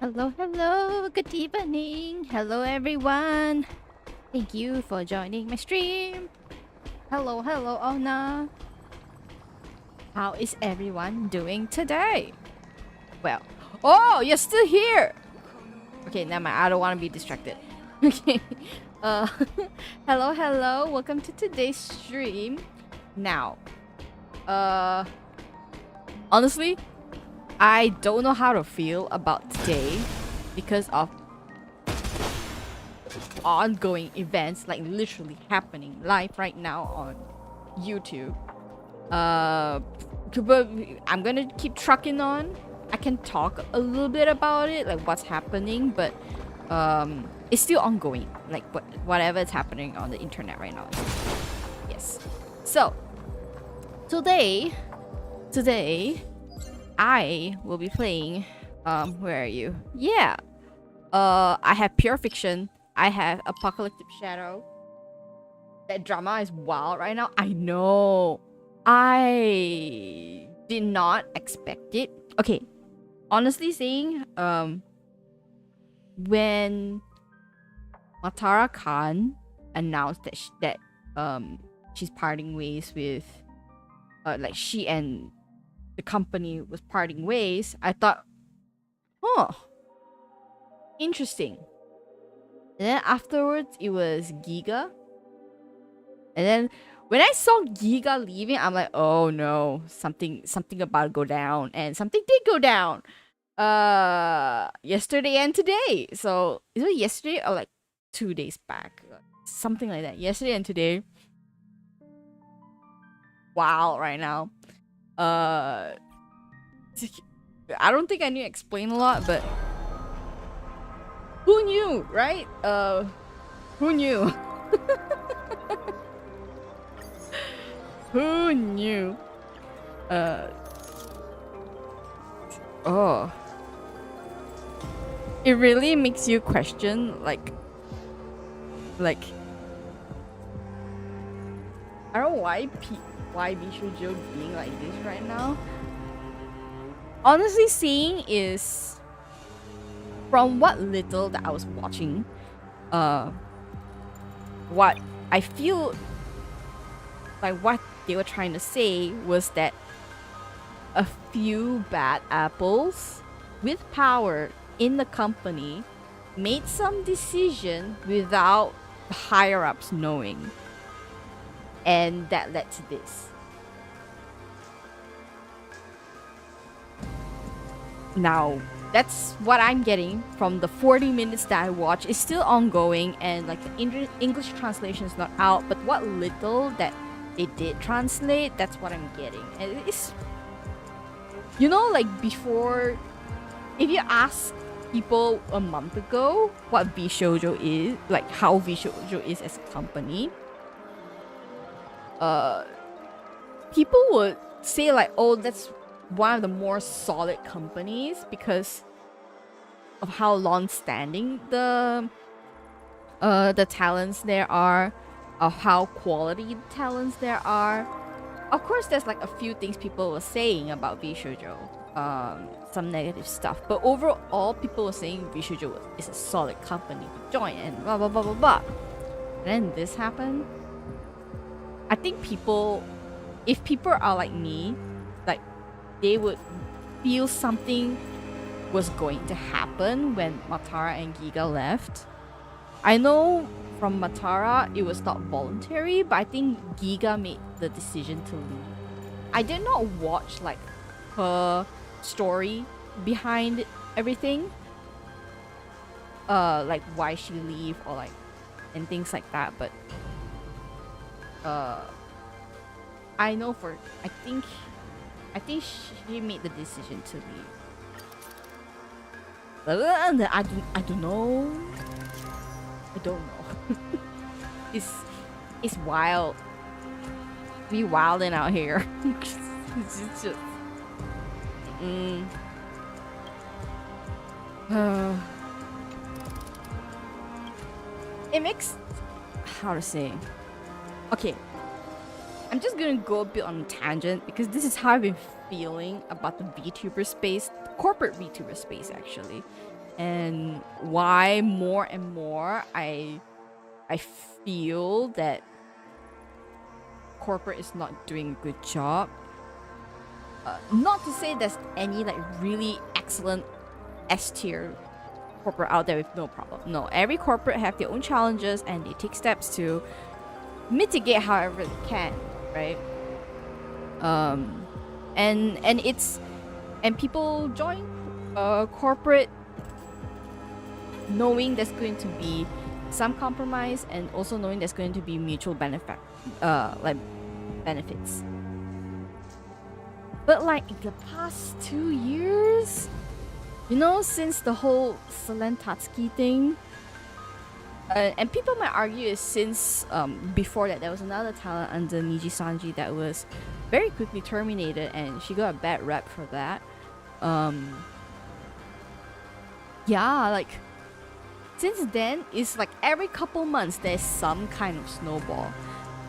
Hello, hello, good evening. Hello, everyone. Thank you for joining my stream. Hello, hello, Ona. How is everyone doing today? Well, oh, you're still here. Okay, never mind. I don't want to be distracted. Okay. Uh, hello, hello. Welcome to today's stream. Now, honestly, I don't know how to feel about today because of ongoing events like literally happening live right now on YouTube. But I'm gonna keep trucking on. I can talk a little bit about it, like what's happening, but it's still ongoing. Like whatever is happening on the internet right now. Yes. So today, I will be playing. Where are you? Yeah. I have Pure Fiction. I have Apocalyptic Shadow. That drama is wild right now. I know. I did not expect it. Okay. Honestly saying, when Matara Khan announced that she's parting ways with like she and the company was parting ways, I thought, huh, interesting. And then afterwards, it was Giga. And then when I saw Giga leaving, I'm like, oh no, something about to go down, and something did go down. Yesterday and today. So is it yesterday or like 2 days back? Something like that. Yesterday and today. Wow, right now. I don't think I need to explain a lot, but who knew, right? Who knew? Who knew? Oh. It really makes you question, like, I don't know why Bishujo being like this right now. Honestly, seeing is from what little that I was watching, what I feel like what they were trying to say was that a few bad apples with power in the company made some decision without the higher ups knowing, and that led to this. Now, that's what I'm getting from the 40 minutes that I watched. It's still ongoing, and like the English translation is not out, but what little that they did translate, that's what I'm getting. And it's, you know, like before, if you ask people a month ago what Bishoujo is, like how Bishoujo is as a company, people would say like, oh, that's one of the more solid companies because of how long-standing the talents there are, of how quality talents there are. Of course, there's like a few things people were saying about Bishoujo, some negative stuff, but overall, people were saying Bishoujo is a solid company to join and blah blah blah blah blah. And then this happened. I think if people are like me, like they would feel something was going to happen when Matara and Giga left. I know from Matara it was not voluntary, but I think Giga made the decision to leave. I did not watch like her story behind everything, like why she leave or like and things like that, but I know I think she made the decision to leave. I don't know. I don't know. It's wild. We wilding out here. It's just it makes, how to say, okay, I'm just gonna go a bit on a tangent because this is how I've been feeling about the VTuber space, the corporate VTuber space actually. and why more and more I feel that corporate is not doing a good job. Not to say there's any like really excellent S tier corporate out there with no problem. No, every corporate have their own challenges and they take steps to mitigate however they can, right? And people join corporate knowing there's going to be some compromise and also knowing there's going to be mutual benefit, like benefits. But like in the past 2 years, you know, since the whole Selen Tatsuki thing, and people might argue is since before that there was another talent under Niji Sanji that was very quickly terminated and she got a bad rep for that. Yeah, like since then it's like every couple months there's some kind of snowball,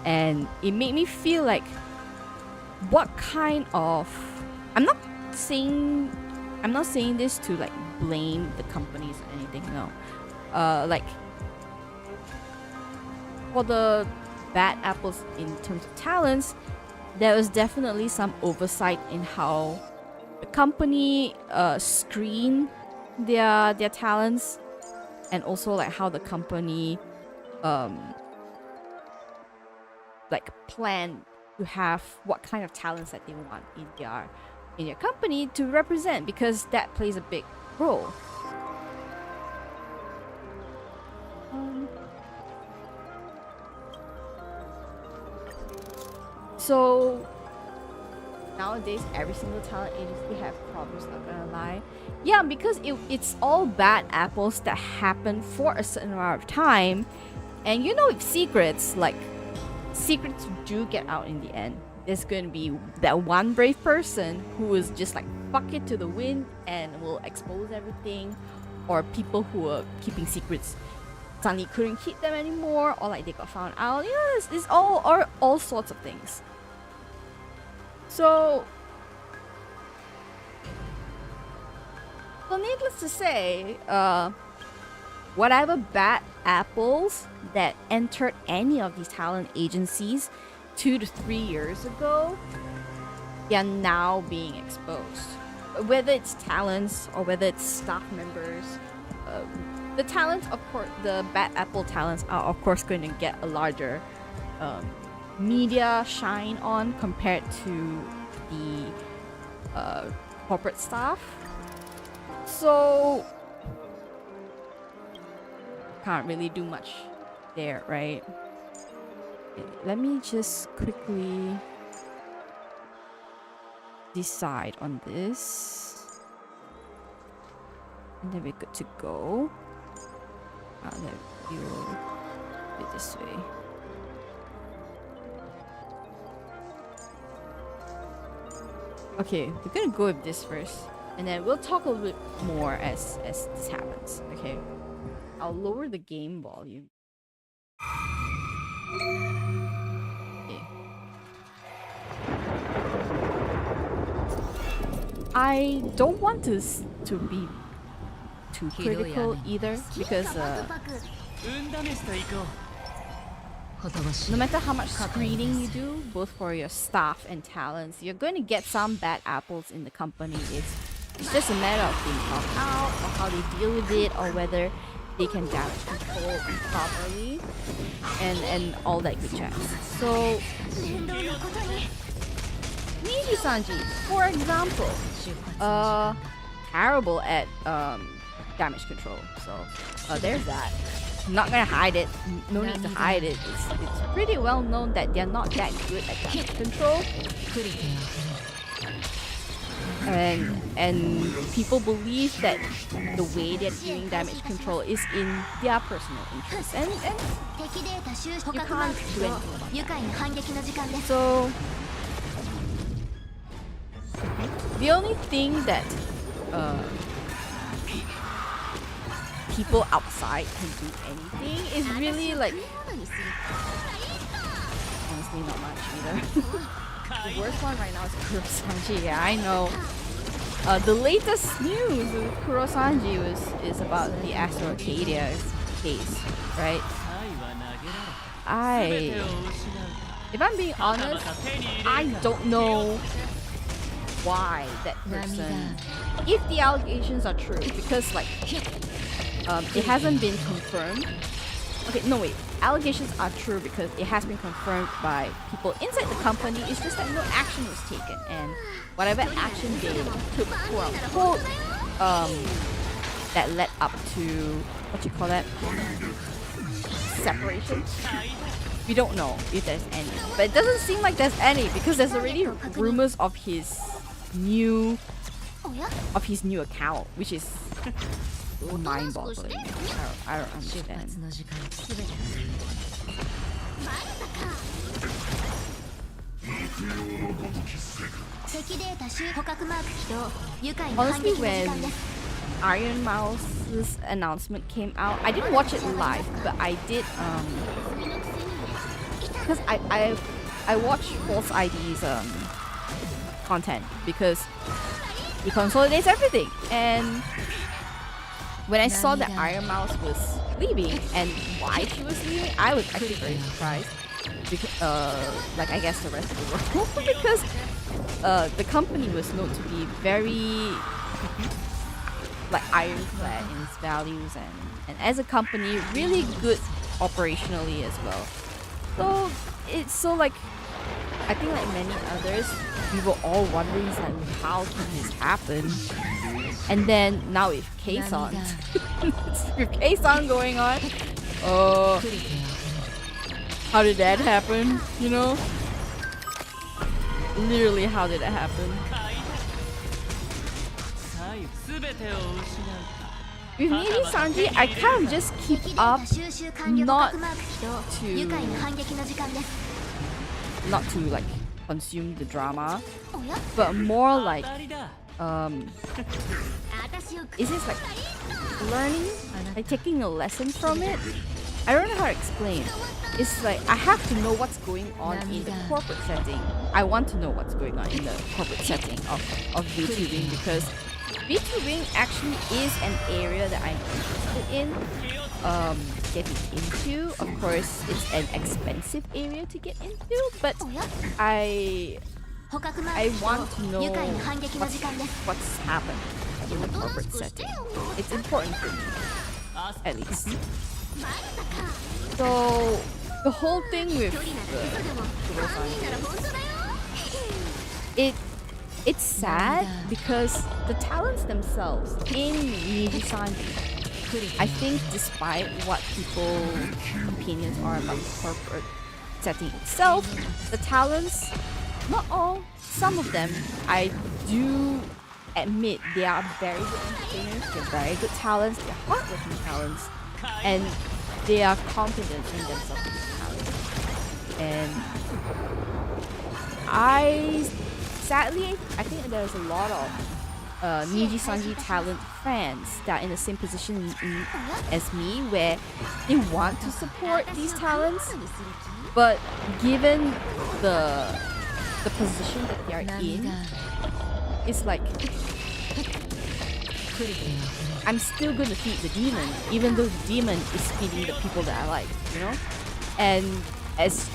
and it made me feel like what kind of I'm not saying this to like blame the companies or anything, no. Like for the bad apples in terms of talents, there was definitely some oversight in how the company screen their talents, and also like how the company like plan to have what kind of talents that they want in your company to represent, because that plays a big role. So nowadays every single talent agency have problems, not gonna lie. Yeah, because it's all bad apples that happen for a certain amount of time, and you know, with secrets, like secrets do get out in the end. There's gonna be that one brave person who is just like fuck it to the wind and will expose everything, or people who are keeping secrets suddenly couldn't keep them anymore, or like they got found out. You know, it's all sorts of things. So needless to say, whatever bad apples that entered any of these talent agencies 2 to 3 years ago, they are now being exposed. Whether it's talents or whether it's staff members, the talents, of course, the bad apple talents are of course going to get a larger media shine on compared to the corporate staff. So can't really do much there, right? Let me just quickly decide on this, and then we're good to go. Let you do it this way. Okay, we're gonna go with this first, and then we'll talk a little bit more as this happens. Okay, I'll lower the game volume. Okay. I don't want to be too critical either, because no matter how much screening you do, both for your staff and talents, you're going to get some bad apples in the company. It's just a matter of being called out, or how they deal with it, or whether they can damage control properly, and all that good jazz. So Niji Sanji, for example, terrible at damage control. So there's that. I'm not gonna hide it. No need to hide it. It's pretty well known that they're not that good at damage control. And people believe that the way they're doing damage control is in their personal interest, and you can't do anything about that. So the only thing that people outside can do anything is really like, honestly, not much either. The worst one right now is Sanji. Yeah, I know. The latest news with Kurosanji is about the Astro Arcadia case, right? If I'm being honest, I don't know why that person, if the allegations are true, because like it hasn't been confirmed. Okay, no wait, allegations are true because it has been confirmed by people inside the company. It's just that no action was taken, and whatever action they took, quote unquote, that led up to what you call that, separation. We don't know if there's any, but it doesn't seem like there's any because there's already rumors of his new account, which is mind-boggling. I don't understand. Honestly, when Iron Mouse's announcement came out, I didn't watch it live, but I did because I watch False ID's content because he consolidates everything, and when I saw that Iron Mouse was leaving and why she was leaving, I was actually very surprised. Because, like I guess the rest of the world, because the company was known to be very like ironclad in its values, and as a company really good operationally as well. So it's so like, I think like many others, we were all wondering like, how can this happen? And then now with K-San, with K-San going on, how did that happen? You know, literally, how did that happen? With Niji Sanji, I kind of just keep up, not to like consume the drama, but more like is this like learning, like taking a lesson from it? I don't know how to explain. It's like I have to know what's going on in the corporate setting. I want to know what's going on in the corporate setting of VTubing, because VTubing actually is an area that I'm interested in getting into. Of course, it's an expensive area to get into, but I want to know what's happening in the corporate setting. It's important for me, at least. So the whole thing with it's sad because the talents themselves in Niji Sanji, I think despite what people's opinions are about the corporate setting itself, the talents, not all, some of them, I do admit they are very good entertainers, they're very good talents, they're hardworking talents, and they are confident in themselves as talents. And sadly, I think there's a lot of Niji Sanji talent fans that are in the same position as me, where they want to support these talents, but given the position that they are in, it's like I'm still going to feed the demon, even though the demon is feeding the people that I like, you know? And as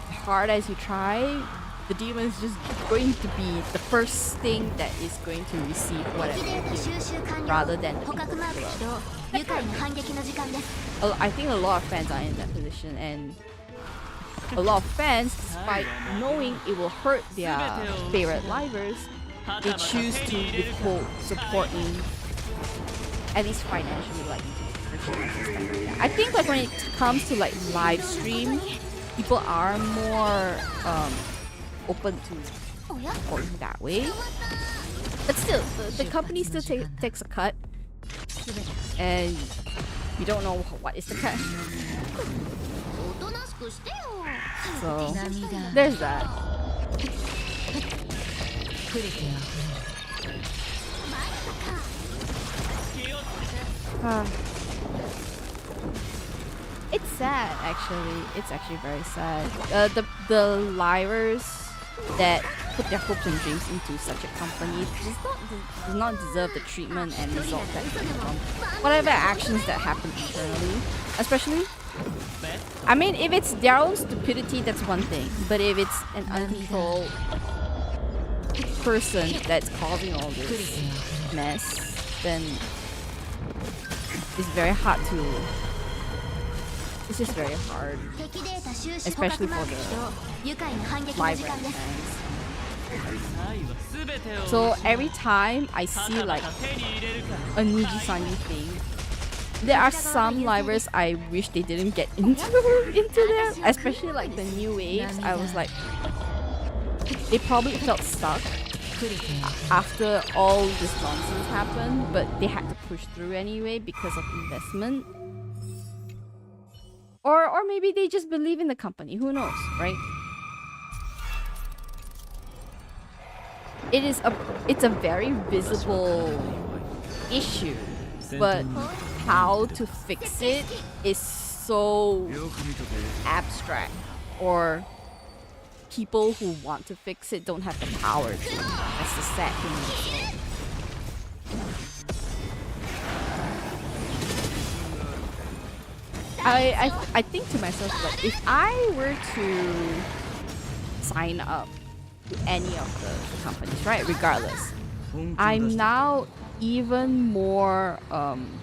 hard as you try, the demon is just going to be the first thing that is going to receive whatever you give, rather than the people who love. I think a lot of fans are in that position, and a lot of fans, despite knowing it will hurt their favorite livers, they choose to withhold supporting, at least financially, like I think like when it comes to like live stream, people are more open to supporting that way. But still, the company still takes a cut, and we don't know what is the cut. So there's that. It's sad, actually. It's actually very sad. The livers that put their hopes and dreams into such a company does not deserve the treatment and result that come from whatever actions that happen internally. Especially, I mean, if it's their own stupidity, that's one thing. But if it's an uncontrolled person that's causing all this mess, then it's very hard to. It's just very hard, especially for the live fans. So every time I see like a Niji-Sanji thing, there are some livers I wish they didn't get into there, especially like the new waves. I was like, they probably felt stuck after all this nonsense happened, but they had to push through anyway because of investment. Or maybe they just believe in the company. Who knows, right? It's a very visible issue, but how to fix it is so abstract, or people who want to fix it don't have the power to. That's the sad thing. I think to myself, like, if I were to sign up to any of the companies, right, regardless, I'm now even more I'm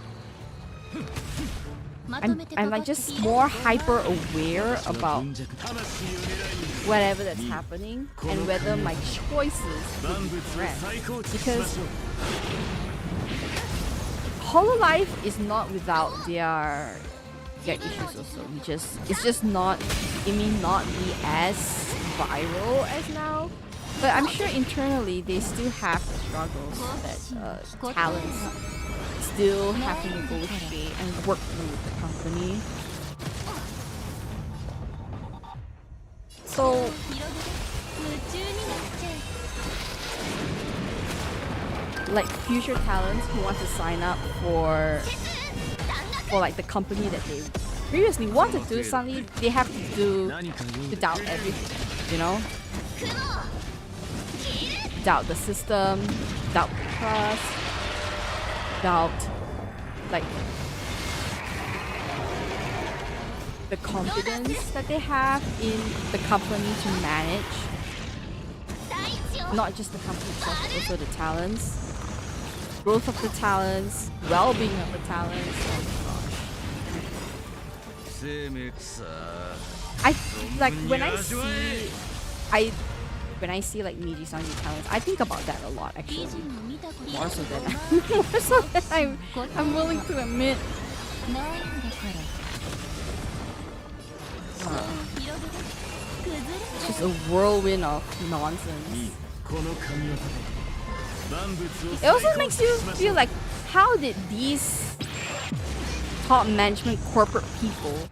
like just more hyper aware about whatever that's happening and whether my choices will be correct, because Hololive is not without their issues also. It's just not, it may not be as viral as now, but I'm sure internally they still have the struggles that talents still have to negotiate and work through with the company. So like future talents who want to sign up for like the company that they previously wanted to, suddenly they have to doubt everything, you know? Doubt the system, doubt the trust, doubt like the confidence that they have in the company to manage. Not just the company itself, but also the talents. Growth of the talents, well-being of the talents. I like when I see like Niji-Sanji talents, I think about that a lot actually. More so than I'm willing to admit. It's just a whirlwind of nonsense. It also makes you feel like, how did these top management corporate people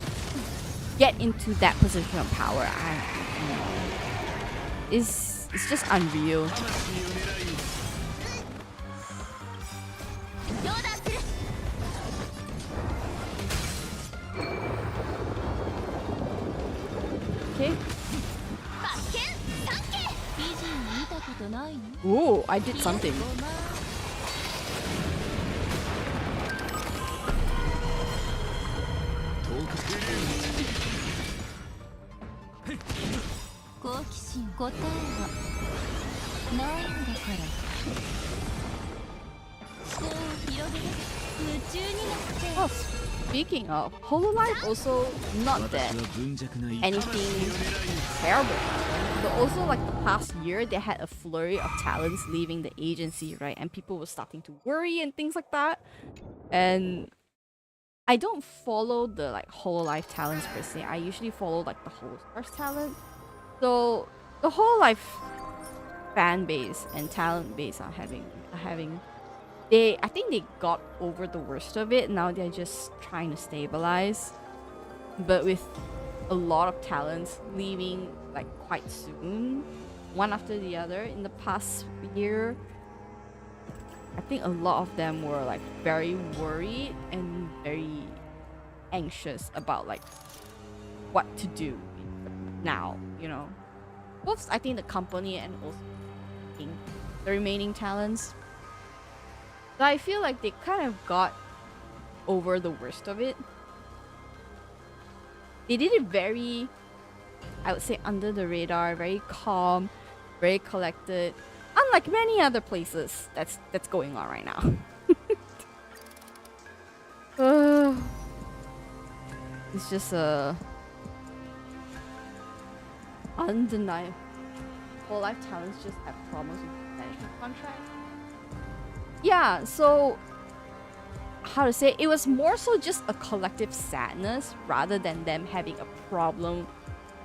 get into that position of power? It's just unreal. Okay. Ooh, I did something. Oh, speaking of, Hololive also, not that anything terrible happened, but also like the past year they had a flurry of talents leaving the agency, right? And people were starting to worry and things like that. And I don't follow the like Hololive talents per se. I usually follow like the Holostar's talent. So the Hololive fan base and talent base are having I think they got over the worst of it. Now they're just trying to stabilize. But with a lot of talents leaving like quite soon, one after the other in the past year, I think a lot of them were like very worried and very anxious about like what to do now, you know. both I think the company and also the remaining talents. But I feel like they kind of got over the worst of it. They did it very, I would say, under the radar, very calm, very collected, unlike many other places that's going on right now. It's just undeniable. Whole life talents just have problems with management contract. Yeah, so how to say, it was more so just a collective sadness rather than them having a problem,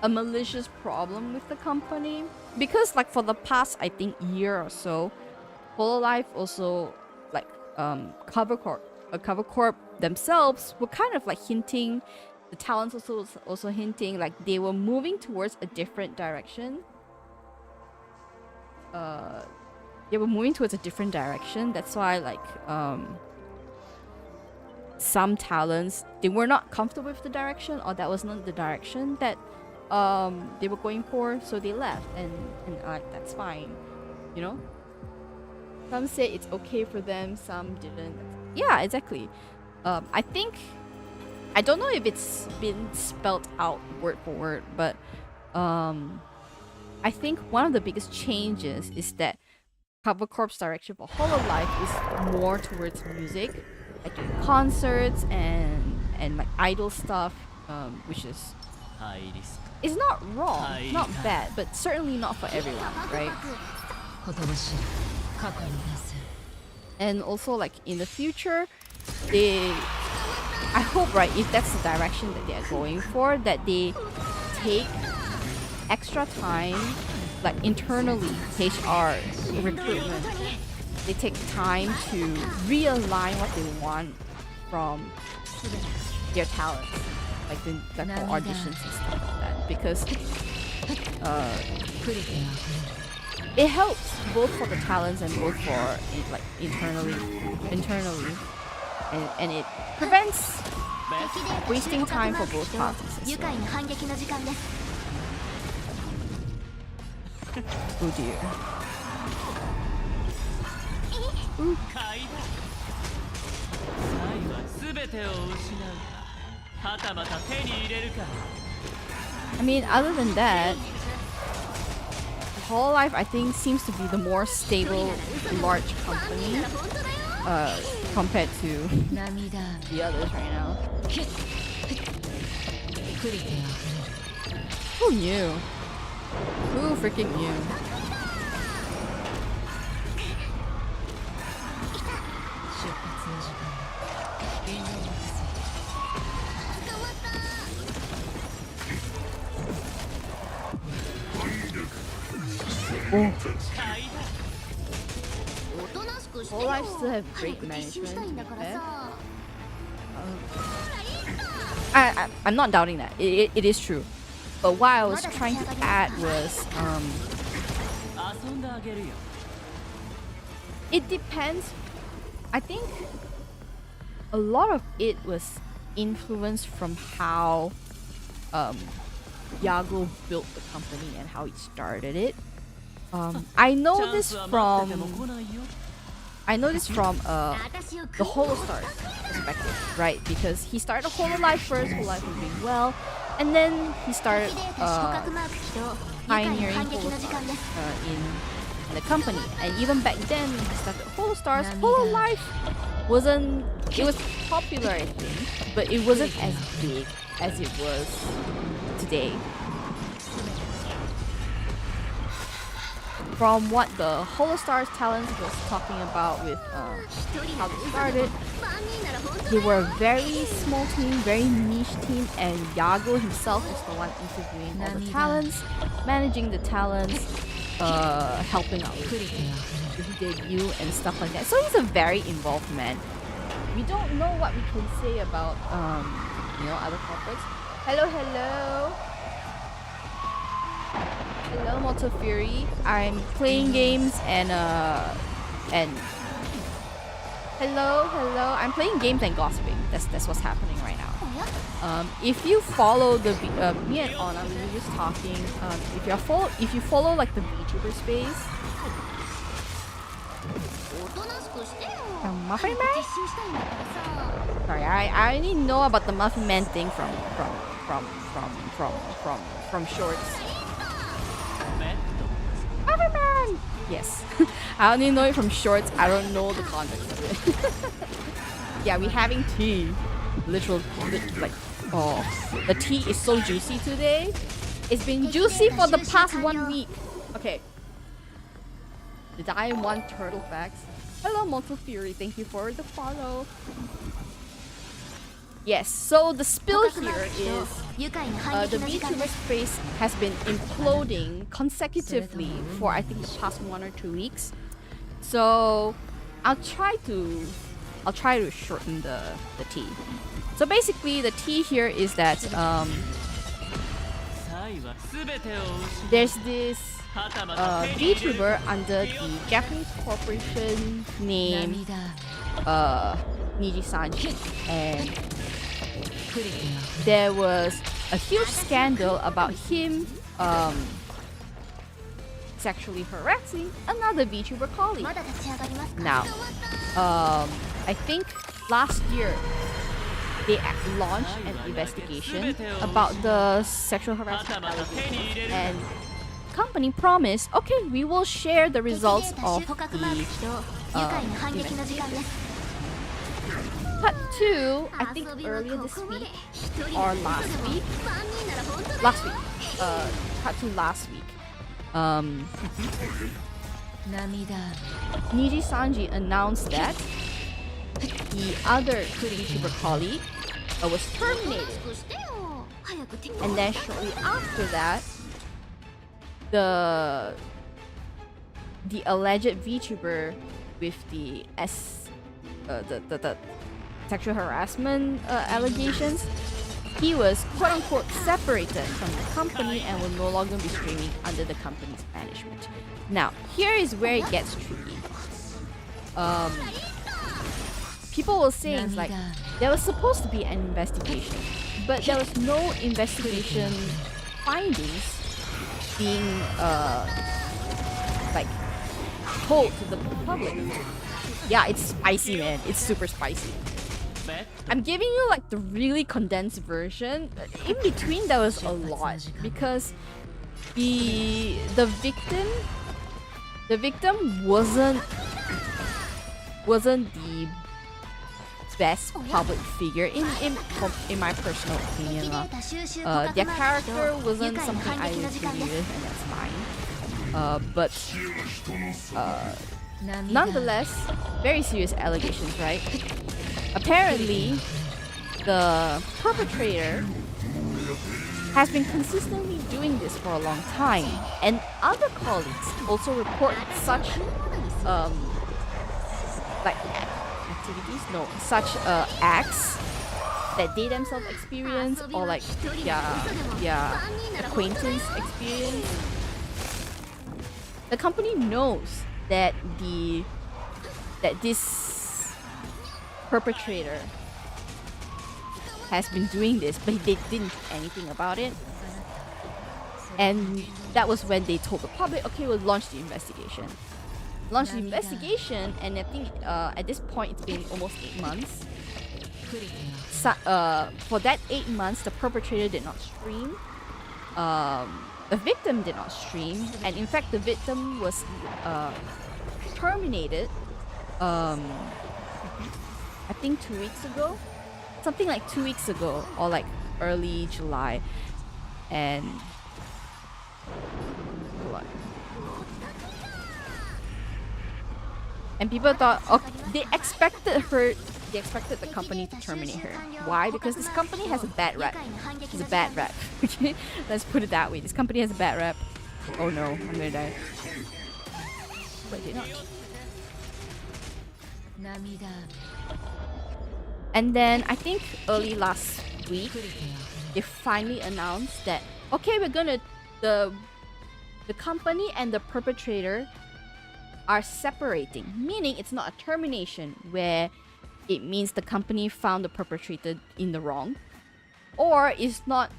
a malicious problem with the company. Because like for the past, I think, year or so, Hololive also like Cover Corp themselves were kind of like hinting, the talents also hinting like they were moving towards a different direction. That's why like some talents, they were not comfortable with the direction, or that was not the direction that they were going for, so they left, and like that's fine, you know. Some say it's okay for them, some didn't. Yeah, exactly. I think, I don't know if it's been spelled out word for word, but I think one of the biggest changes is that Cover Corp's direction for Hololive is more towards music, like doing concerts and like idol stuff, which is, it's not wrong, not bad, but certainly not for everyone, right? And also like in the future, I hope, right, if that's the direction that they are going for, that they take extra time, like internally, HR, recruitment, they take time to realign what they want from their talents, like for auditions and stuff like that, because it helps both for the talents and both for like internally, and it prevents wasting time for both parties as well. Oh dear. Ooh. I mean, other than that, Hololive, I think, seems to be the more stable, large company compared to the others right now. Who knew? Who freaking knew? Oh. Hololive still have great management. I'm not doubting that. It is true. But what I was trying to add was it depends. I think a lot of it was influenced from how Yago built the company and how he started it. I know this from the Holostars perspective, right? Because he started Hololive first, Hololive was doing well, and then he started pioneering Holostars in the company. And even back then, when he started Holostars, Hololive wasn't, it was popular, I think, but it wasn't as big as it was today. From what the Holostars talents was talking about with how they started, they were a very small team, very niche team, and Yago himself was the one interviewing all the talents, managing the talents, helping out with debut and stuff like that. So he's a very involved man. We don't know what we can say about other corporates. Hello. Hello, Motor Fury. I'm playing games and hello. I'm playing games and gossiping. That's what's happening right now. If you follow the me and Anna, we were just talking. If you follow like the VTuber space, Muffin Man. Sorry, I only know about the Muffin Man thing from shorts. Muffin Man. Yes, I only know it from shorts. I don't know the context of it. Yeah, we having tea. Like, oh, the tea is so juicy today. It's been juicy for the past 1 week. Okay. Did I want turtle facts? Hello, Mortal Fury. Thank you for the follow. Yes, so the spill here is the VTuber space has been imploding consecutively for I think the past 1 or 2 weeks. So I'll try to shorten the tea. So basically, the tea here is that there's this VTuber under the Japanese corporation named Niji-sanji, and there was a huge scandal about him sexually harassing another VTuber colleague. Now, I think last year they launched an investigation about the sexual harassment allegations, and company promised, okay, we will share the results of the investigation. Cut to, I think earlier this week or last week. Cut to last week. Niji-sanji announced that the other VTuber colleague was terminated. And then shortly after that, the alleged VTuber with the sexual harassment allegations, he was quote-unquote separated from the company and will no longer be streaming under the company's management. Now, here is where it gets tricky. People were saying like there was supposed to be an investigation, but there was no investigation findings being like told to the public. Yeah, it's spicy, man. It's super spicy. I'm giving you like the really condensed version. In between there was a lot because the victim wasn't the best public figure in my personal opinion. Their character wasn't something I would agree with, and that's fine. But nonetheless, very serious allegations, right? Apparently, the perpetrator has been consistently doing this for a long time, and other colleagues also report such acts that they themselves experience or like their acquaintance experience. The company knows that this perpetrator has been doing this, but they didn't do anything about it. And that was when they told the public, okay, we'll launch the investigation. And I think at this point it's been almost 8 months. So, for that 8 months, the perpetrator did not stream. The victim did not stream, and in fact, the victim was terminated. I think 2 weeks ago, something like 2 weeks ago, or like early July, and what? And people thought, okay, they expected the company to terminate her. Why? Because this company has a bad rep. It's a bad rep. Okay, let's put it that way. This company has a bad rep. Oh no, I'm gonna die. Wait, did not. And then I think early last week, they finally announced that okay, the company and the perpetrator are separating, meaning it's not a termination where it means the company found the perpetrator in the wrong. Or it's not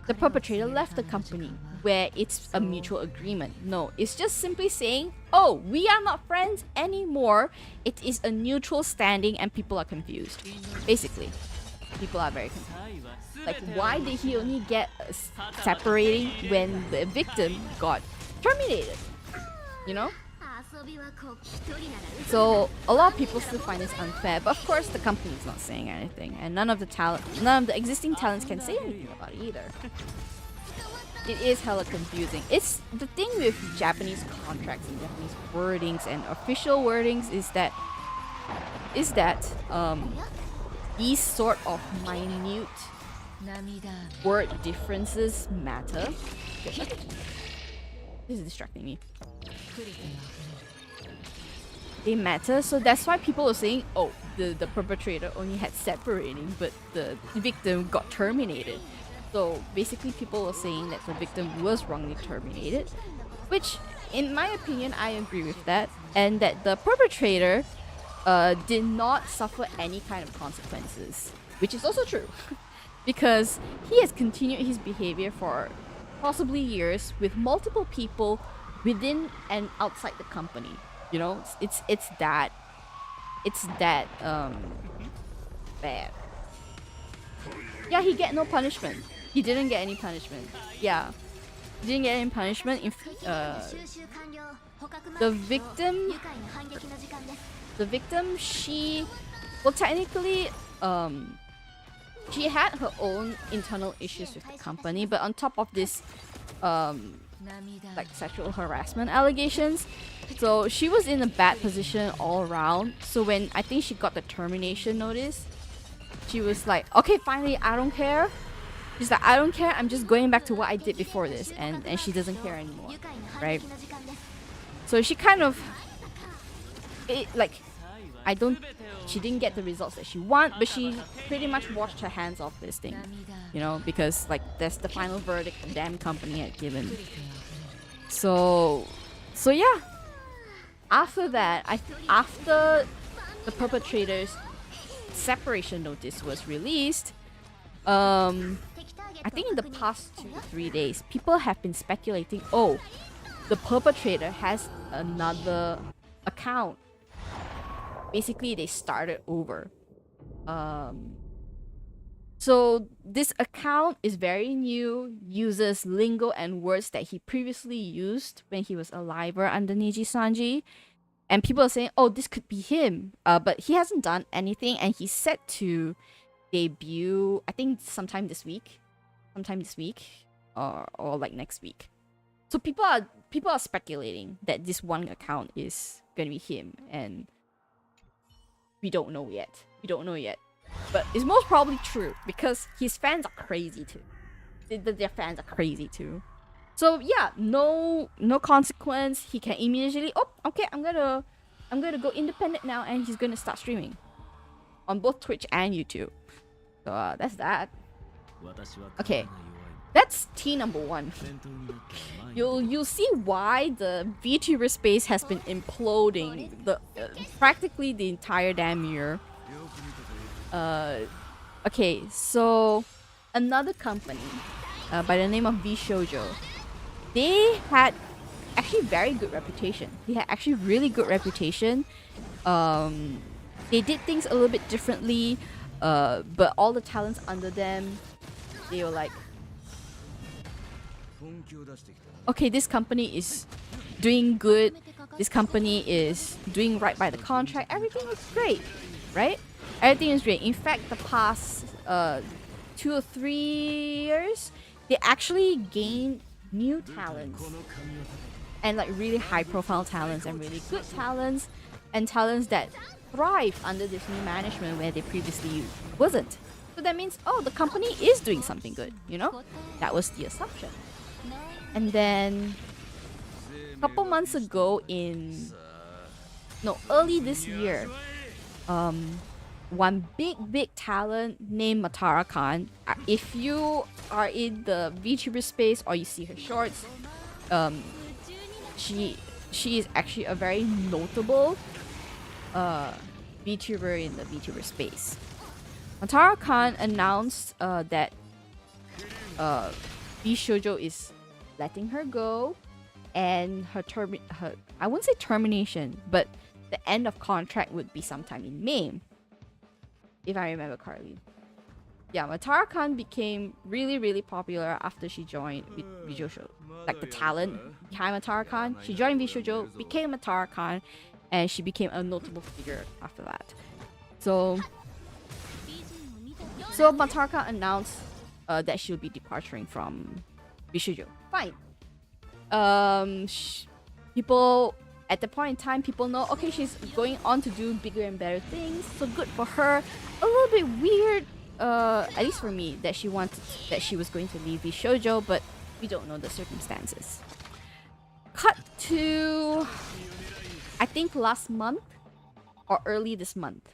the perpetrator left the company where it's a mutual agreement. No, it's just simply saying, oh, we are not friends anymore. It is a neutral standing and people are confused. Basically, people are very confused. Like, why did he only get separating when the victim got terminated? You know? So a lot of people still find this unfair, but of course the company is not saying anything, and none of the existing talents can say anything about it either. It is hella confusing. It's the thing with Japanese contracts and Japanese wordings and official wordings is that these sort of minute word differences matter. This is distracting me. They matter, so that's why people are saying, oh, the perpetrator only had separating, but the victim got terminated. So basically people are saying that the victim was wrongly terminated, which in my opinion I agree with that, and that the perpetrator did not suffer any kind of consequences, which is also true because he has continued his behavior for possibly years with multiple people within and outside the company. You know, it's that bad. Yeah, he get no punishment. He didn't get any punishment. Yeah, he didn't get any punishment. The victim, she, well, technically, she had her own internal issues with the company, but on top of this, like sexual harassment allegations, so she was in a bad position all around. So when I think she got the termination notice, she was like, okay, finally, I don't care. She's like, I don't care, I'm just going back to what I did before this, and she doesn't care anymore, right? So she kind of, she didn't get the results that she want, but she pretty much washed her hands off this thing, you know, because like that's the final verdict the damn company had given. So yeah. After that, after the perpetrator's separation notice was released, I think in the past 2 to 3 days, people have been speculating, oh, the perpetrator has another account. Basically, they started over. So this account is very new, uses lingo and words that he previously used when he was alive or under Niji Sanji. And people are saying, oh, this could be him. But he hasn't done anything, and he's set to debut, I think sometime this week, or like next week. So people are speculating that this one account is gonna be him, and we don't know yet. But it's most probably true because his fans are crazy too. Their fans are crazy too. So yeah, no consequence. He can immediately, oh, okay, I'm gonna go independent now, and he's gonna start streaming on both Twitch and YouTube. So that's that. Okay, that's T number 1. You'll see why the VTuber space has been imploding practically the entire damn year. Okay, so another company by the name of V Shoujo, they had actually very good reputation. They had actually really good reputation. They did things a little bit differently, but all the talents under them, they were like, okay, this company is doing good. This company is doing right by the contract. Everything is great, right? Everything is great. In fact, the past 2 or 3 years, they actually gained new talents, and like really high-profile talents, and really good talents, and talents that thrive under this new management where they previously wasn't. So that means, oh, the company is doing something good, you know? That was the assumption. And then a couple months ago early this year, one big talent named Matara Khan, if you are in the VTuber space or you see her shorts, she is actually a very notable VTuber in the VTuber space. Matara Khan announced that Bishoujo is letting her go, and her I wouldn't say termination, but the end of contract would be sometime in May, if I remember correctly. Yeah, Matara Khan became really, really popular after she joined Bishoujo. Like the talent behind Matara Khan, she joined Bishoujo, became Matara Khan, and she became a notable figure after that. So Matara Khan announced that she'll be departing from Bishoujo. Fine. People at the point in time, people know, okay, she's going on to do bigger and better things, so good for her. A little bit weird, at least for me, that she was going to leave Bishoujo, but we don't know the circumstances. Cut to, I think last month or early this month,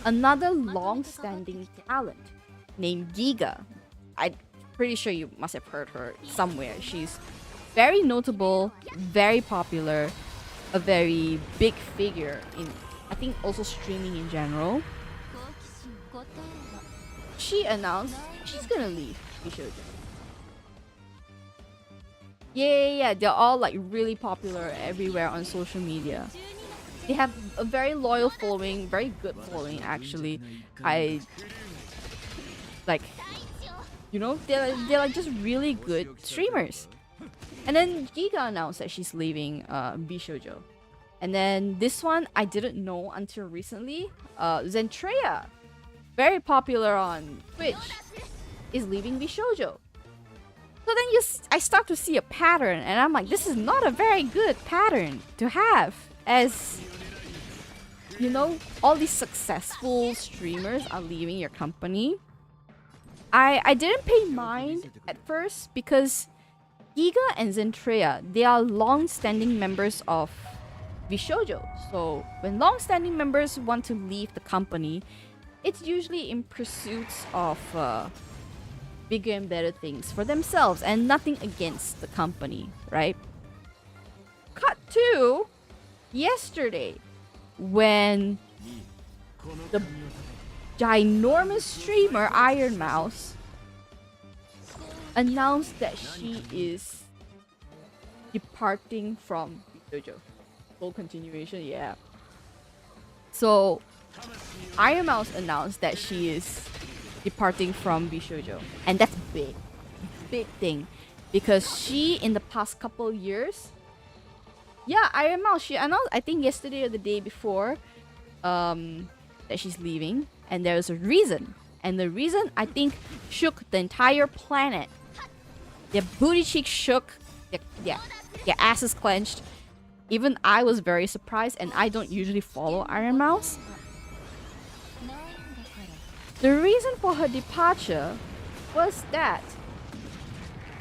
another long-standing talent named Giga. I'm pretty sure you must have heard her somewhere. She's very notable, very popular, a very big figure in, I think, also streaming in general. She announced she's gonna leave Bishoujo. Yeah, they're all like really popular everywhere on social media. They have a very loyal following, very good following actually. I like, you know, they're like just really good streamers. And then Giga announced that she's leaving Bishoujo. And then this one I didn't know until recently. Zentreya, very popular on Twitch, is leaving Bishoujo. So then I start to see a pattern, and I'm like, this is not a very good pattern to have, as you know, all these successful streamers are leaving your company. I didn't pay mind at first because Giga and Zentreya, they are long-standing members of Bishoujo. So when long-standing members want to leave the company, it's usually in pursuits of bigger and better things for themselves and nothing against the company, right? Cut to yesterday when the ginormous streamer Iron Mouse announced that she is departing from Bishoujo. Full continuation, yeah. So Iron Mouse announced that she is departing from Bishoujo, and that's big thing, because she, in the past couple years, yeah, Iron Mouse, she announced, I think yesterday or the day before, that she's leaving, and there's a reason, and the reason, I think, shook the entire planet. Their booty cheeks shook, their asses clenched. Even I was very surprised, and I don't usually follow Iron Mouse. The reason for her departure was that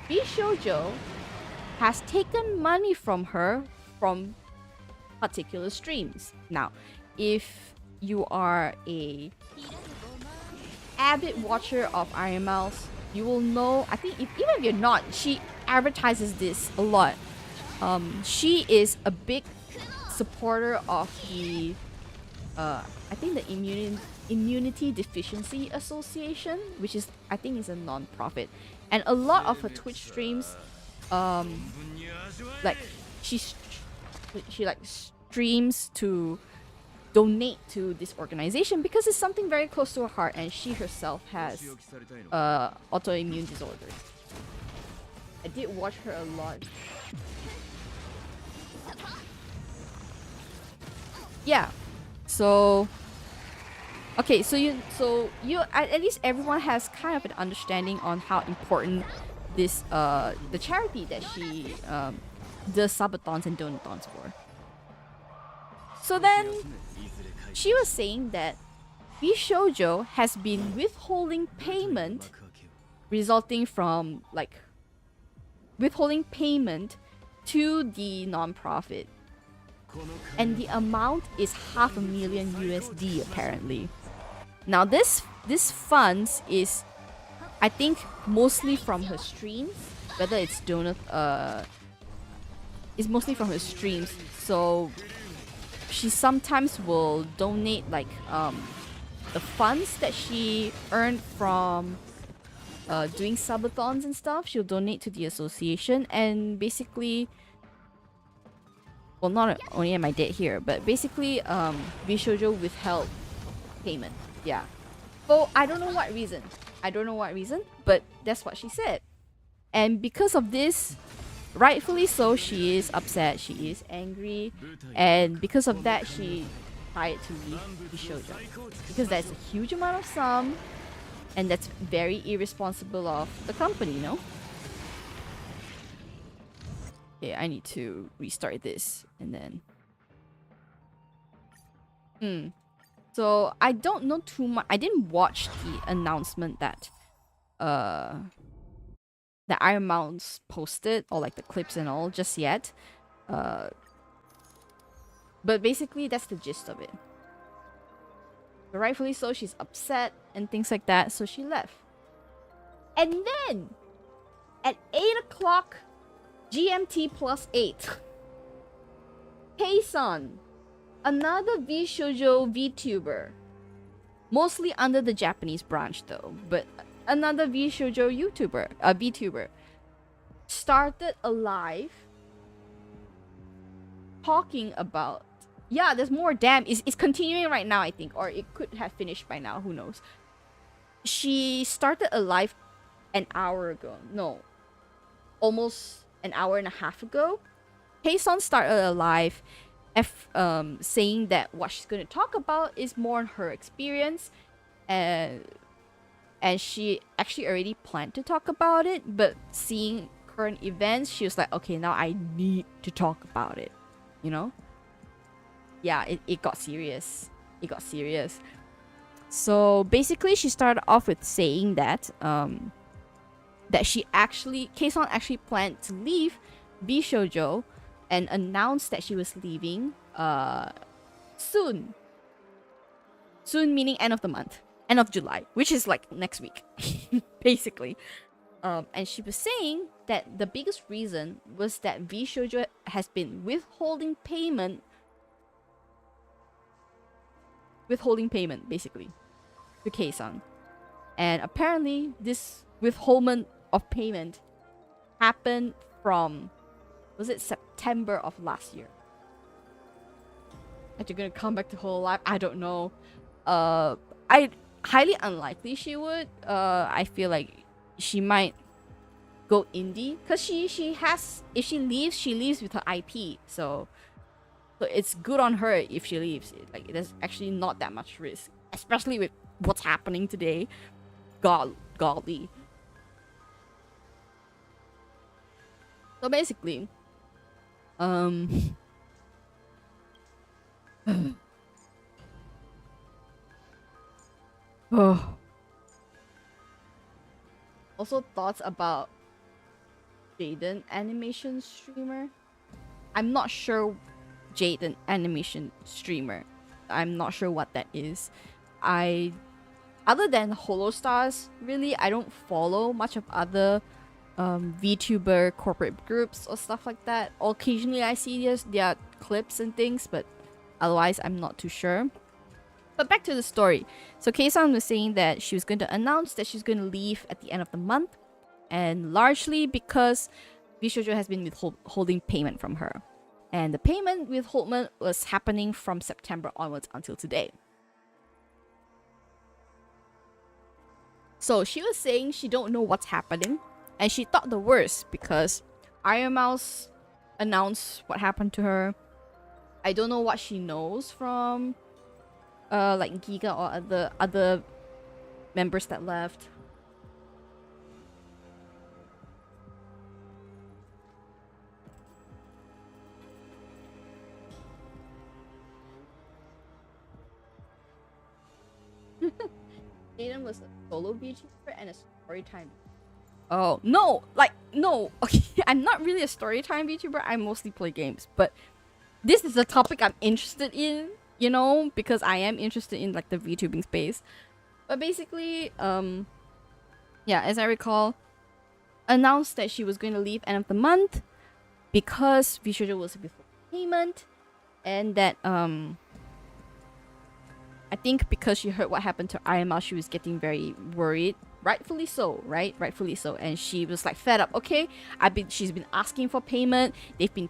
Bishoujo has taken money from her from particular streams. Now, if you are a avid watcher of Iron Mouse, you will know, I think even if you're not, she advertises this a lot. She is a big supporter of the I think the Immunity Deficiency Association, which is, I think, is a non-profit, and a lot of her Twitch streams, like she like streams to donate to this organization because it's something very close to her heart, and she herself has autoimmune disorders. I did watch her a lot. Yeah, so okay, so you at least everyone has kind of an understanding on how important this the charity that she does subathons and donathons for. So then she was saying that Bishoujo has been withholding payment, resulting from like withholding payment to the non-profit. And the amount is $500,000 USD apparently. Now this funds is, I think, mostly from her streams. Whether it's is mostly from her streams. So she sometimes will donate like the funds that she earned from doing subathons and stuff, she'll donate to the association. And basically, well, not only am I dead here, but basically, Bishoujo withheld payment. Yeah. So I don't know what reason. I don't know what reason, but that's what she said. And because of this, rightfully so, she is upset, she is angry, and because of that, she tried to leave Bishoujo. Because that's a huge amount of sum, and that's very irresponsible of the company, you know? Okay, I need to restart this, and then... So, I don't know too much. I didn't watch the announcement that the Iron Mounts posted, or like the clips and all, just yet. But basically, that's the gist of it. But rightfully so, she's upset and things like that, so she left. And then, at 8 o'clock GMT plus 8, Kei-san, another V-Shoujo VTuber, mostly under the Japanese branch though, but another V-Shoujo YouTuber, a VTuber, started a live talking about... Yeah, there's more. Damn, it's continuing right now, I think, or it could have finished by now, who knows. She started a live an hour ago. No, almost an hour and a half ago. Kei-san started a live saying that what she's going to talk about is more on her experience, and she actually already planned to talk about it, but seeing current events, she was like, okay, now I need to talk about it, you know? Yeah, it got serious. It got serious. So basically, she started off with saying that that Kei-san actually planned to leave Bishoujo and announced that she was leaving soon. Soon meaning end of the month. End of July, which is like next week, basically. And she was saying that the biggest reason was that Bishoujo has been withholding payment, basically, to Kei-san. And apparently, this withholdment of payment happened from, was it September of last year? Are you gonna come back to whole life? I don't know. I highly unlikely she would. I feel like she might go indie, because she has, if she leaves with her IP, so it's good on her if she leaves. Like, there's actually not that much risk, especially with what's happening today. Golly. So basically, also thoughts about Jaden animation streamer. I'm not sure Jaden animation streamer. I'm not sure what that is. Other than Holostars, really, I don't follow much of other VTuber corporate groups or stuff like that. Occasionally I see their clips and things, but otherwise I'm not too sure. But back to the story. So Kei-san was saying that she was going to announce that she's going to leave at the end of the month, and largely because Bishoujo has been withholding payment from her. And the payment withholdment was happening from September onwards until today. So she was saying she don't know what's happening, and she thought the worst because Iron Mouse announced what happened to her. I don't know what she knows from like Giga or other members that left. Aiden was a solo VTuber and a story time. Oh, no! Like, no! Okay, I'm not really a story time VTuber, I mostly play games, but this is a topic I'm interested in, you know, because I am interested in, like, the VTubing space. But basically, yeah, as I recall, announced that she was going to leave end of the month because Bishoujo was before payment, and that, I think because she heard what happened to Irma, she was getting very worried. Rightfully so, right? Rightfully so. And she was like fed up. Okay, she's been asking for payment. They've been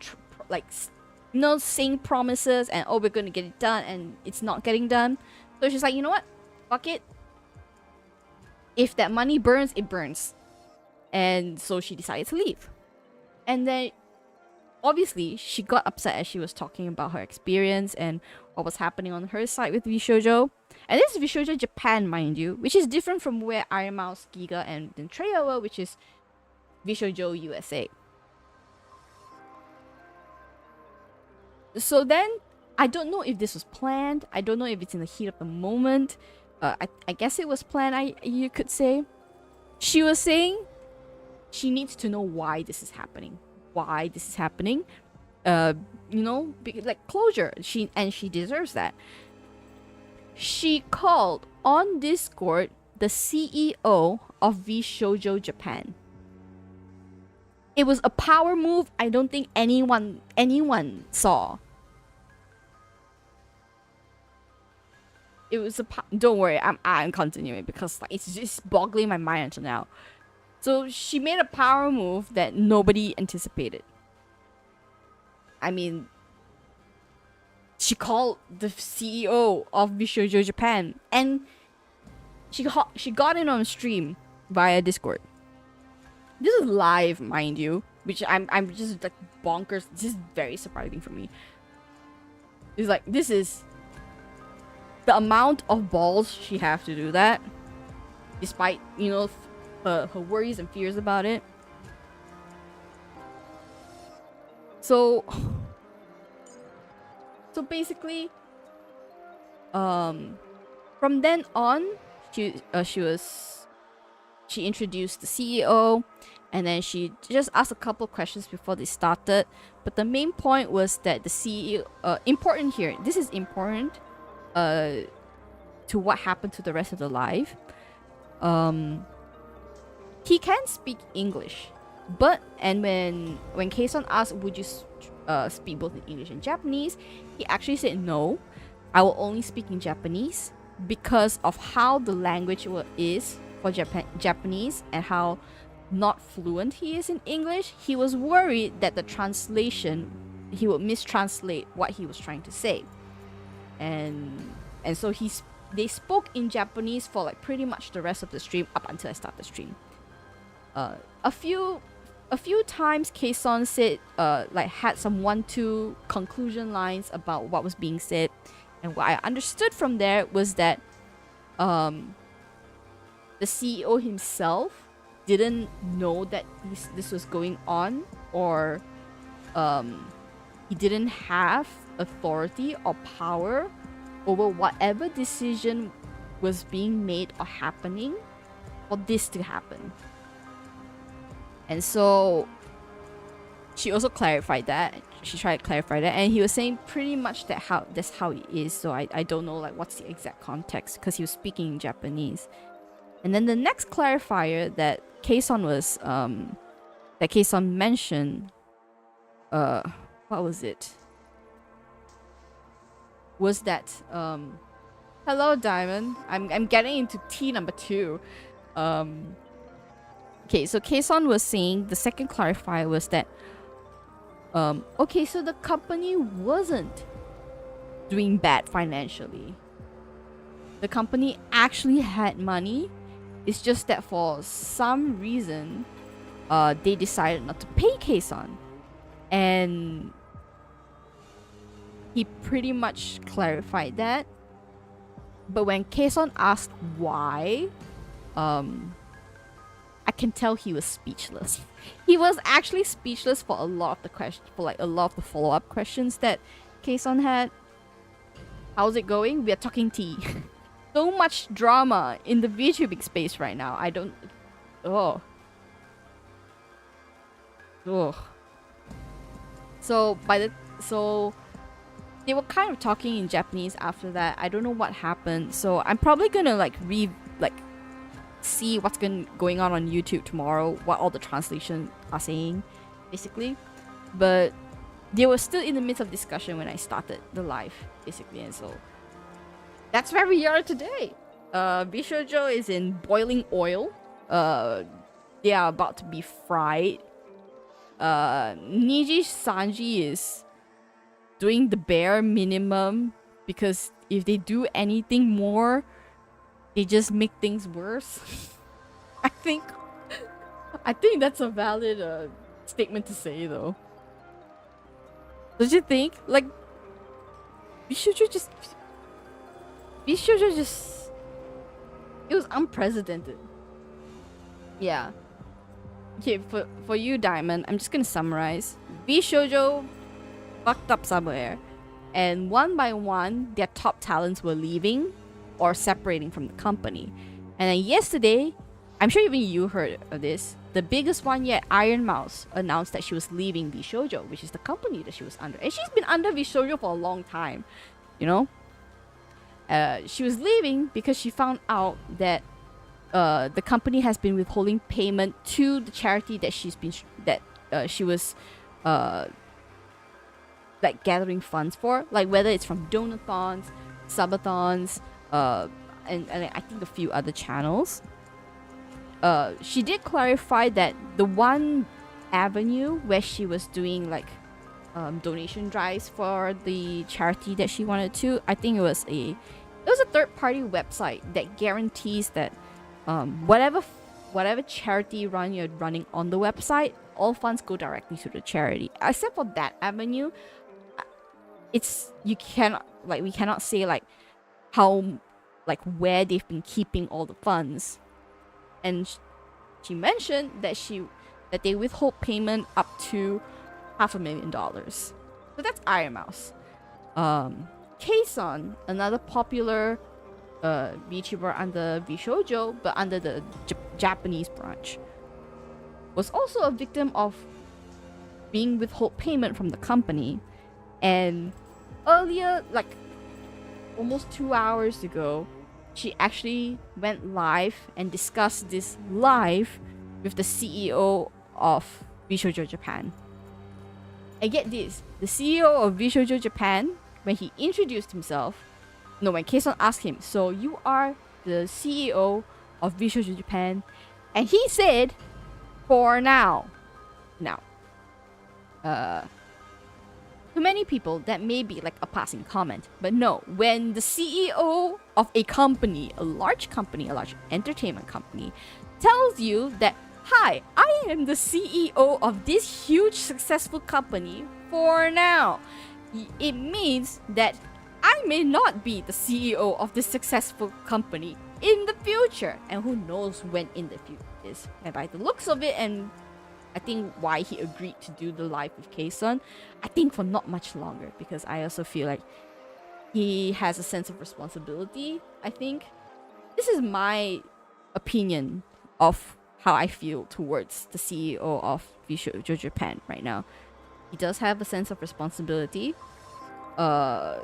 saying promises and oh, we're gonna get it done, and it's not getting done. So she's like, you know what? Fuck it. If that money burns, it burns. And so she decided to leave. And then obviously she got upset as she was talking about her experience and what was happening on her side with Vishoujo. And this is Vishoujo Japan, mind you, which is different from where Irma's, Giga, and Treya were, which is Vishoujo USA. So then, I don't know if this was planned. I don't know if it's in the heat of the moment. I guess it was planned, you could say. She was saying she needs to know why this is happening. Why this is happening. Like closure. She deserves that. She called on Discord the CEO of Vishoujo Japan. It was a power move I don't think anyone saw. It was don't worry, I'm continuing because like it's just boggling my mind until now. So she made a power move that nobody anticipated. I mean, she called the CEO of Vishoujo Japan, and she got in on stream via Discord. This is live, mind you, which I'm just like bonkers. This is very surprising for me. It's like, this is the amount of balls she have to do that, despite her worries and fears about it. So basically, from then on, she introduced the CEO, and then she just asked a couple questions before they started. But the main point was that the CEO, important here. This is important, to what happened to the rest of the life. He can speak English, but when Kason asked, would you speak both in English and Japanese, he actually said no, I will only speak in Japanese because of how the language is for Japanese and how not fluent he is in English. He was worried that the translation, he would mistranslate what he was trying to say, and so they spoke in Japanese for like pretty much the rest of the stream up until I started the stream. A few times Kason said had some 1-2 conclusion lines about what was being said, and what I understood from there was that the CEO himself didn't know that this was going on, or he didn't have authority or power over whatever decision was being made or happening for this to happen. And so she also clarified that. She tried to clarify that, and he was saying pretty much that's how it is. So I don't know like what's the exact context, because he was speaking in Japanese. And then the next clarifier that Kason mentioned, what was it? Was that hello Diamond. I'm getting into T number 2. Okay, so Kason was saying the second clarifier was that okay, so the company wasn't doing bad financially. The company actually had money. It's just that for some reason they decided not to pay Kason. And he pretty much clarified that. But when Kason asked why, I can tell he was speechless. He was actually speechless for a lot of the questions, for like a lot of the follow-up questions that Kason had. How's it going? We are talking tea. So much drama in the VTubing space right now. I don't... Oh. Ugh. So they were kind of talking in Japanese after that. I don't know what happened. So I'm probably gonna see what's going on YouTube tomorrow, what all the translations are saying, basically. But they were still in the midst of discussion when I started the live, basically, and so That's where we are today. Bishoujo is in boiling oil. They are about to be fried. Niji Sanji is doing the bare minimum because if they do anything more, they just make things worse. I think that's a valid statement to say, though. Don't you think? Like, Bishoujo just it was unprecedented. Yeah. Okay, for you, Diamond, I'm just gonna summarize. Bishoujo fucked up somewhere, and one by one, their top talents were leaving or separating from the company. And then yesterday, I'm sure even you heard of this, the biggest one yet, Iron Mouse, announced that she was leaving Bishoujo, which is the company that she was under. And she's been under Bishoujo for a long time, you know? She was leaving because she found out that the company has been withholding payment to the charity that she was like gathering funds for, like whether it's from donathons, subathons, and I think a few other channels. She did clarify that the one avenue where she was doing like donation drives for the charity that she wanted to, I think it was a third-party website that guarantees that whatever charity run you're running on the website, all funds go directly to the charity. Except for that avenue, we cannot say like how, like where they've been keeping all the funds. And she mentioned that they withhold payment up to $500,000. So that's Iron Mouse. Kason, another popular VTuber under Bishoujo, but under the Japanese branch, was also a victim of being withhold payment from the company. And earlier, like almost 2 hours ago, she actually went live and discussed this live with the CEO of Bishoujo Japan. And get this, the CEO of Bishoujo Japan, when he introduced himself, when Kason asked him, so you are the CEO of Bishoujo Japan, and he said, for now. Now, to many people, that may be like a passing comment, but no, when the CEO of a company, a large entertainment company, tells you that, hi, I am the CEO of this huge successful company for now, it means that I may not be the CEO of this successful company in the future. And who knows when in the future is. And by the looks of it, and I think why he agreed to do the live with Kason, I think for not much longer, because I also feel like he has a sense of responsibility. I think this is my opinion of how I feel towards the CEO of Bishoujo Japan right now. He does have a sense of responsibility, to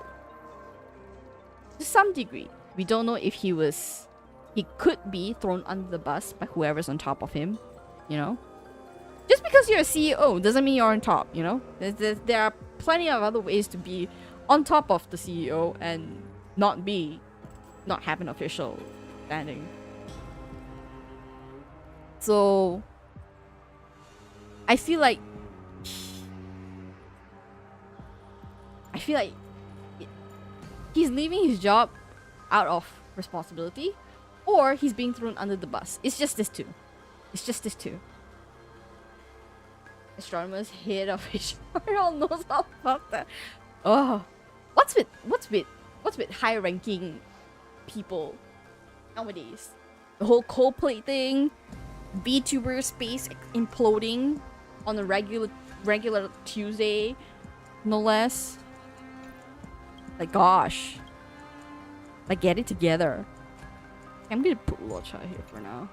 some degree. We don't know if he could be thrown under the bus by whoever's on top of him, you know? Just because you're a CEO doesn't mean you're on top, you know? There are plenty of other ways to be on top of the CEO and not have an official standing. So I feel like he's leaving his job out of responsibility, or he's being thrown under the bus. It's just this two. Astronomer's head of HR all knows all about that. Oh, what's with high-ranking people nowadays? The whole Coldplay thing, VTuber space imploding on a regular Tuesday, no less. Like, gosh, like, get it together. I'm gonna put Locha here for now.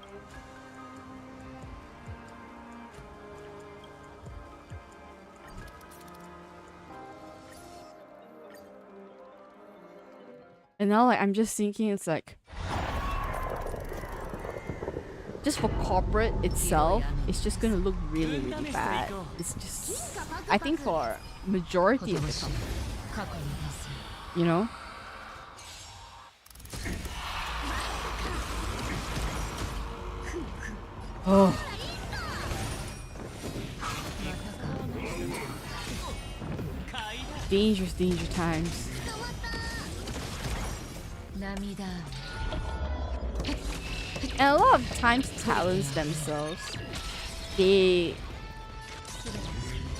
And now, like, I'm just thinking, it's like, just for corporate itself, it's just gonna look really, really bad. It's just, I think for majority of the company, you know? Oh. Dangerous times. And a lot of times talents themselves, they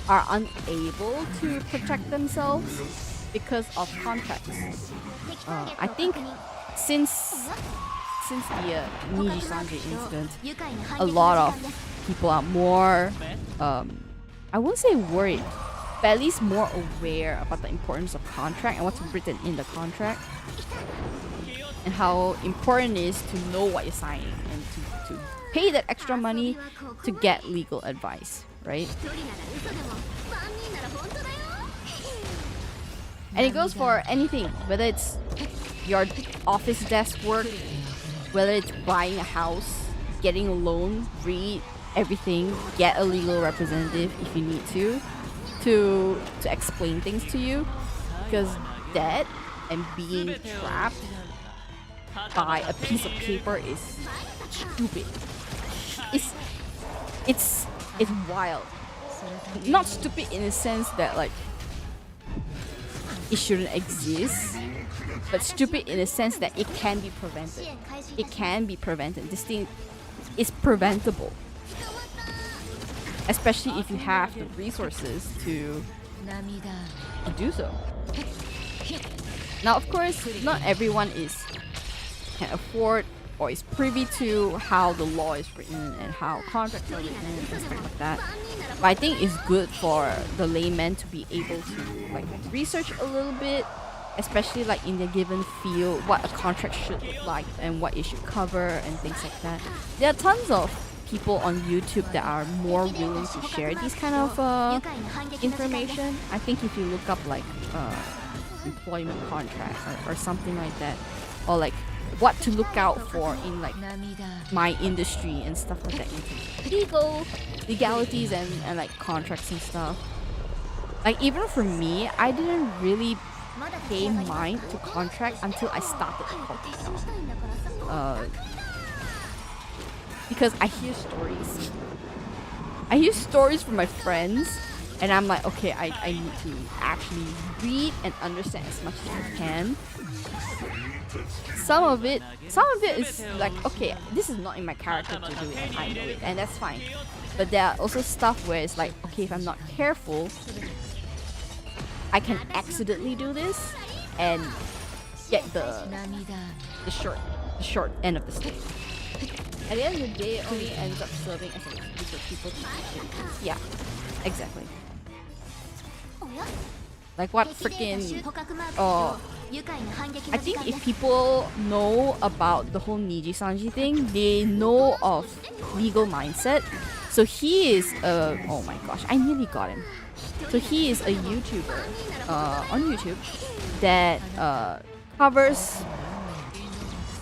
are unable to protect themselves because of contracts. I think since the Niji Sanji incident, a lot of people are more, I won't say worried, but at least more aware about the importance of contract and what's written in the contract, and how important it is to know what you're signing and to pay that extra money to get legal advice, right? And it goes for anything, whether it's your office desk work, whether it's buying a house, getting a loan, read everything, get a legal representative if you need to explain things to you, because debt and being trapped by a piece of paper is stupid. It's wild. Not stupid in the sense that like it shouldn't exist, but stupid in the sense that it can be prevented. It can be prevented. This thing is preventable, especially if you have the resources to do so. Now, of course, not everyone can afford or is privy to how the law is written and how contracts are written and stuff like that. But I think it's good for the layman to be able to like research a little bit, especially like in the given field, what a contract should look like and what it should cover and things like that. There are tons of people on YouTube that are more willing to share these kind of information. I think if you look up like employment contract or something like that, or like what to look out for in like my industry and stuff like that, legalities and like contracts and stuff. Like even for me, I didn't really pay mind to contract until I started Fortaleza. Because I hear stories. I hear stories from my friends, and I'm like, okay, I need to actually read and understand as much as I can. Some of it is like, okay, this is not in my character to do it, and I know it, and that's fine. But there are also stuff where it's like, okay, if I'm not careful, I can accidentally do this and get the short end of the stick. At the end of the day, it only ends up serving as an excuse for people to do things. Yeah, exactly. Like what freaking... I think if people know about the whole Niji Sanji thing, they know of legal mindset. So he is a... Oh my gosh, I nearly got him. So he is a YouTuber on YouTube that covers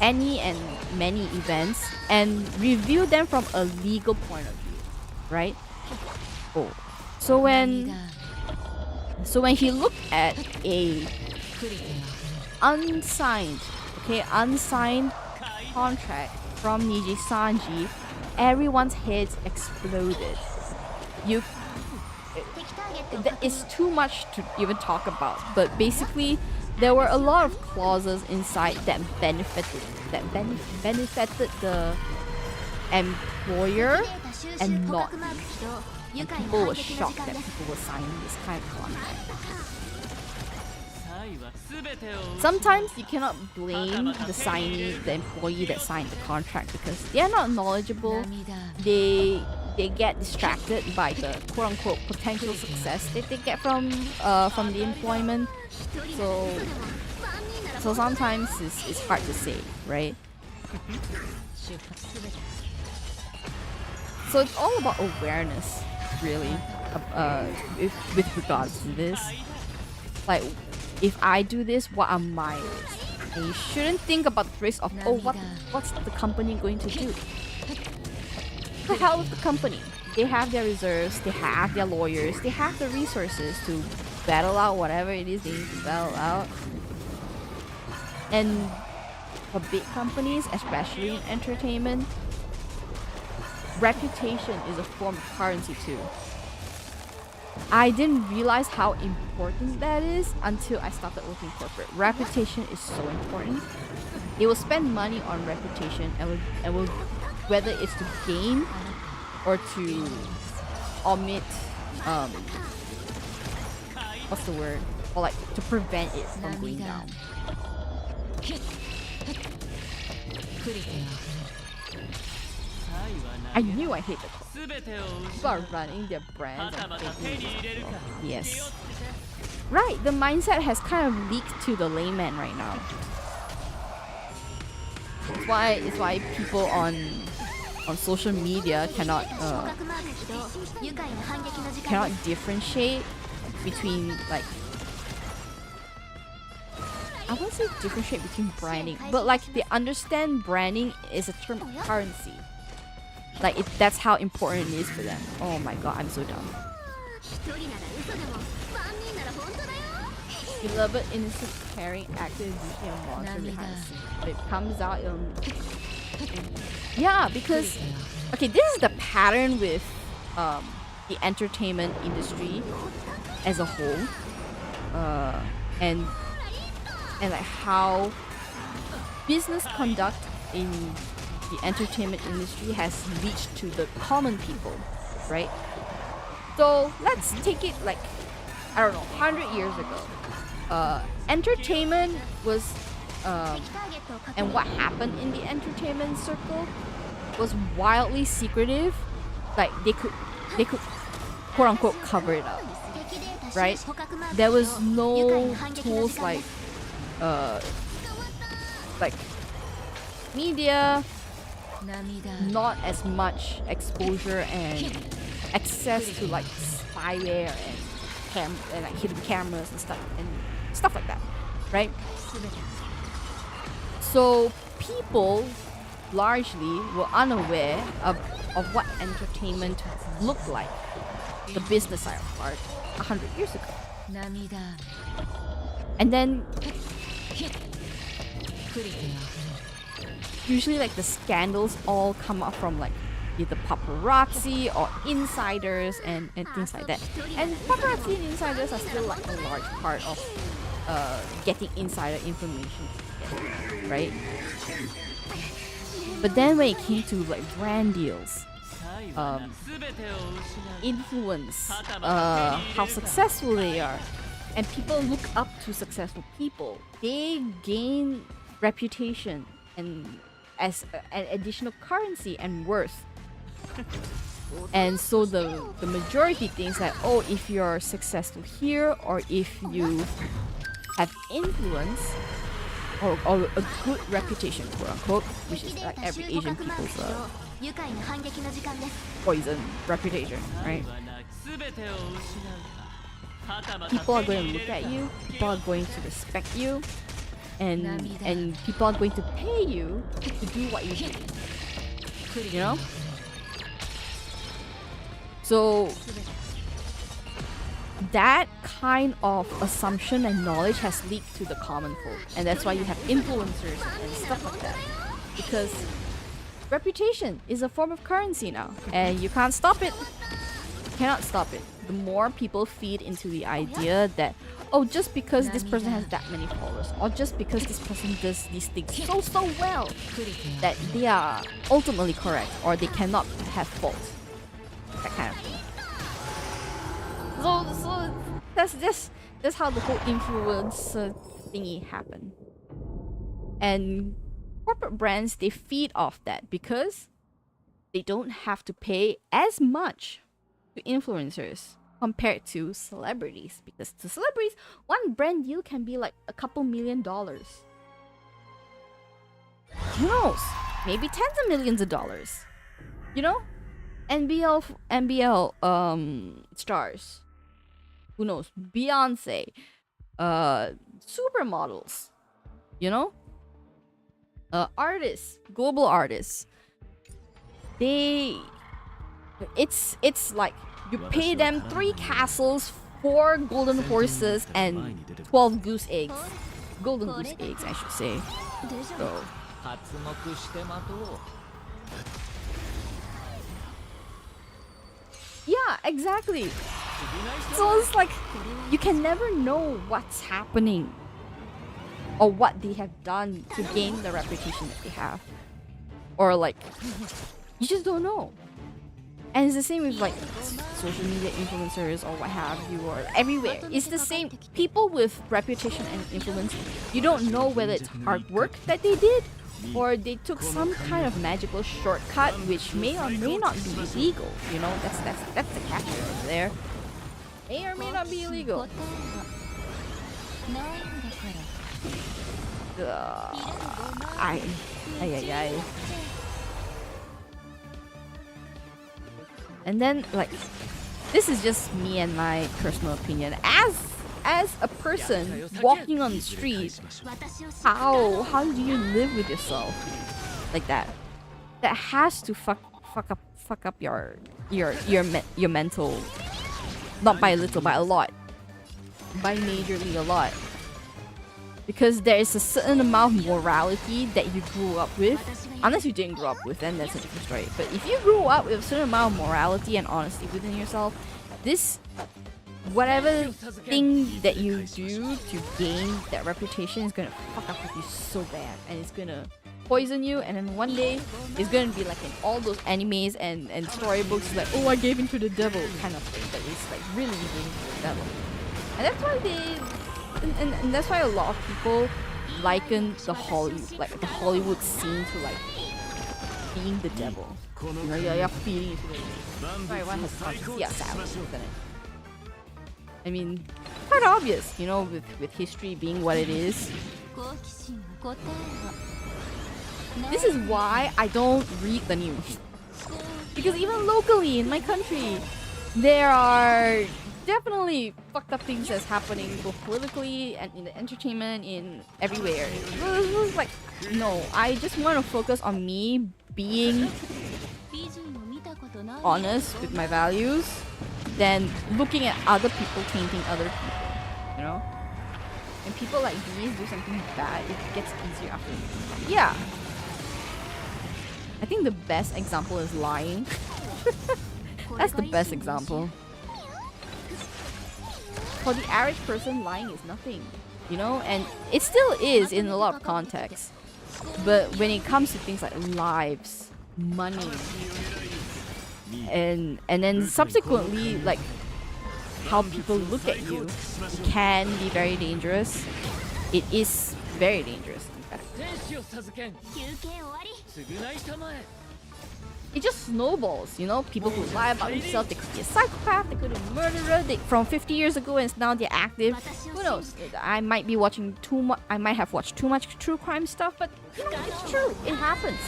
any and many events and review them from a legal point of view, right? Oh, so when he looked at a unsigned contract from Niji Sanji, everyone's heads exploded. It's too much to even talk about, but basically there were a lot of clauses inside that benefited the employer and not me. And people were shocked that people were signing this kind of contract. Sometimes you cannot blame the signee, the employee that signed the contract, because they are not knowledgeable. They get distracted by the quote-unquote potential success that they get from the employment. So sometimes it's hard to say, right? So it's all about awareness, really, with regards to this. Like, if I do this, what are my risks? And you shouldn't think about the risk of, oh, what's the company going to do? The hell with the company. They have their reserves, they have their lawyers, they have the resources to battle out whatever it is they need to battle out. And for big companies, especially in entertainment, reputation is a form of currency too. I didn't realize how important that is until I started working corporate. Reputation is so important. They will spend money on reputation and will whether it's to gain or to omit what's the word? Or like to prevent it from going down. I knew I hate the call. People are running their brands and thinking, yes. Right, the mindset has kind of leaked to the layman right now. It's why people on social media cannot differentiate between like I won't say differentiate between branding, but like they understand branding is a term of currency. Like that's how important it is for them. Oh my god, I'm so dumb. Beloved, innocent, caring, active, usually a monster behind the scenes. But it comes out, yeah, because okay, this is the pattern with the entertainment industry as a whole, and like how business conduct in the entertainment industry has reached to the common people, right? So let's take it like, I don't know, 100 years ago. Entertainment was, and what happened in the entertainment circle was wildly secretive. Like they could quote unquote cover it up, right? There was no tools like media, not as much exposure and access to like spyware and like hidden cameras and stuff like that, right? So people largely were unaware of what entertainment looked like, the business side of art, 100 years ago. And then usually like the scandals all come up from like either paparazzi or insiders and things like that. And paparazzi and insiders are still like a large part of getting insider information, right? But then when it came to like brand deals, influence, how successful they are, and people look up to successful people, they gain reputation and as an additional currency and worth. And so the majority thinks that, oh, if you're successful here, or if you have influence or a good reputation, quote unquote, which is like every Asian people's poison reputation, right? People are going to look at you, people are going to respect you, and people are going to pay you to do what you do. You know? So that kind of assumption and knowledge has leaked to the common folk, and that's why you have influencers and stuff like that. Because reputation is a form of currency now, and you can't stop it. You cannot stop it. The more people feed into the idea that, oh, just because this person has that many followers, or just because this person does these things so well, that they are ultimately correct, or they cannot have fault. That kind of thing. So that's how the whole influencer thingy happened. And corporate brands, they feed off that because they don't have to pay as much to influencers compared to celebrities. Because to celebrities, one brand deal can be like a couple $1 million. Who knows? Maybe tens of millions of dollars. You know? NBL stars. Who knows? Beyonce. Supermodels. You know? Artists. Global artists. It's like you pay them 3 castles, 4 golden horses, and 12 goose eggs. Golden goose eggs, I should say. So Yeah, exactly. So it's like you can never know what's happening or what they have done to gain the reputation that they have, or like you just don't know. And it's the same with like social media influencers or what have you, or everywhere. It's the same. People with reputation and influence, you don't know whether it's hard work that they did or they took some kind of magical shortcut which may or may not be illegal. You know, that's the catch over there. May or may not be illegal. Ay. And then, like, this is just me and my personal opinion. As a person walking on the street, how do you live with yourself like that? That has to fuck up your mental, not by a little, by a lot, by majorly a lot. Because there is a certain amount of morality that you grew up with. Unless you didn't grow up with, then that's a different story. But if you grew up with a certain amount of morality and honesty within yourself, this, whatever thing that you do to gain that reputation is gonna fuck up with you so bad. And it's gonna poison you, and then one day, it's gonna be like in all those animes and storybooks, like, oh, I gave into the devil kind of thing. That is like really giving into the devil. And that's why and that's why a lot of people liken the Hollywood scene to like being the devil. You know, you're feeding into it. Sorry, one has conscience. Yeah, sadly, isn't it? I mean, quite obvious, you know, with history being what it is. This is why I don't read the news. Because even locally in my country, there are definitely fucked up things that's happening both politically and in the entertainment, in everywhere. It was like, no, I just want to focus on me being honest with my values than looking at other people tainting other people, you know? When people like these do something bad, it gets easier after. Yeah. I think the best example is lying. That's the best example. For the average person, lying is nothing, you know? And it still is in a lot of contexts. But when it comes to things like lives, money, and then subsequently, like, how people look at you, it can be very dangerous. It is very dangerous, in fact. It just snowballs, you know? People who lie about themselves, they could be a psychopath, they could be a murderer, from 50 years ago and now they're active. Who knows? I might be watching too much, I might have watched too much true crime stuff, but you know, it's true. It happens.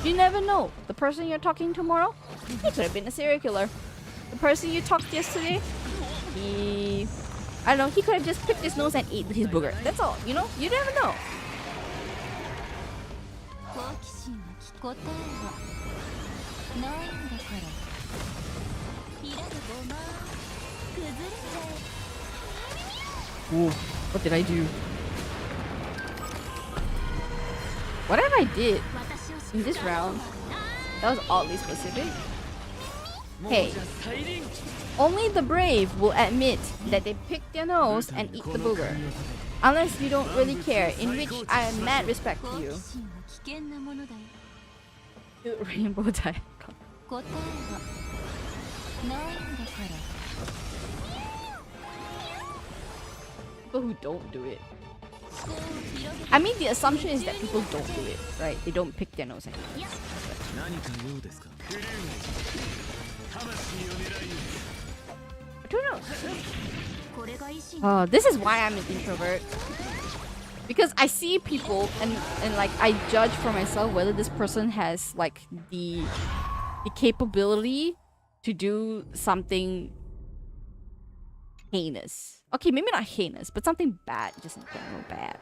You never know. The person you're talking tomorrow, he could have been a serial killer. The person you talked yesterday, I don't know, he could have just picked his nose and ate his booger. That's all, you know? You never know. Ooh, what did I do? Whatever I did in this round, that was oddly specific. Hey, only the brave will admit that they picked their nose and eat the booger. Unless you don't really care, in which I have mad respect to you. Rainbow dye. People who don't do it. I mean, the assumption is that people don't do it, right? They don't pick their nose and eat. I don't know. This is why I'm an introvert. Because I see people and like I judge for myself whether this person has like the capability to do something heinous. Okay, maybe not heinous, but something bad, just in general bad.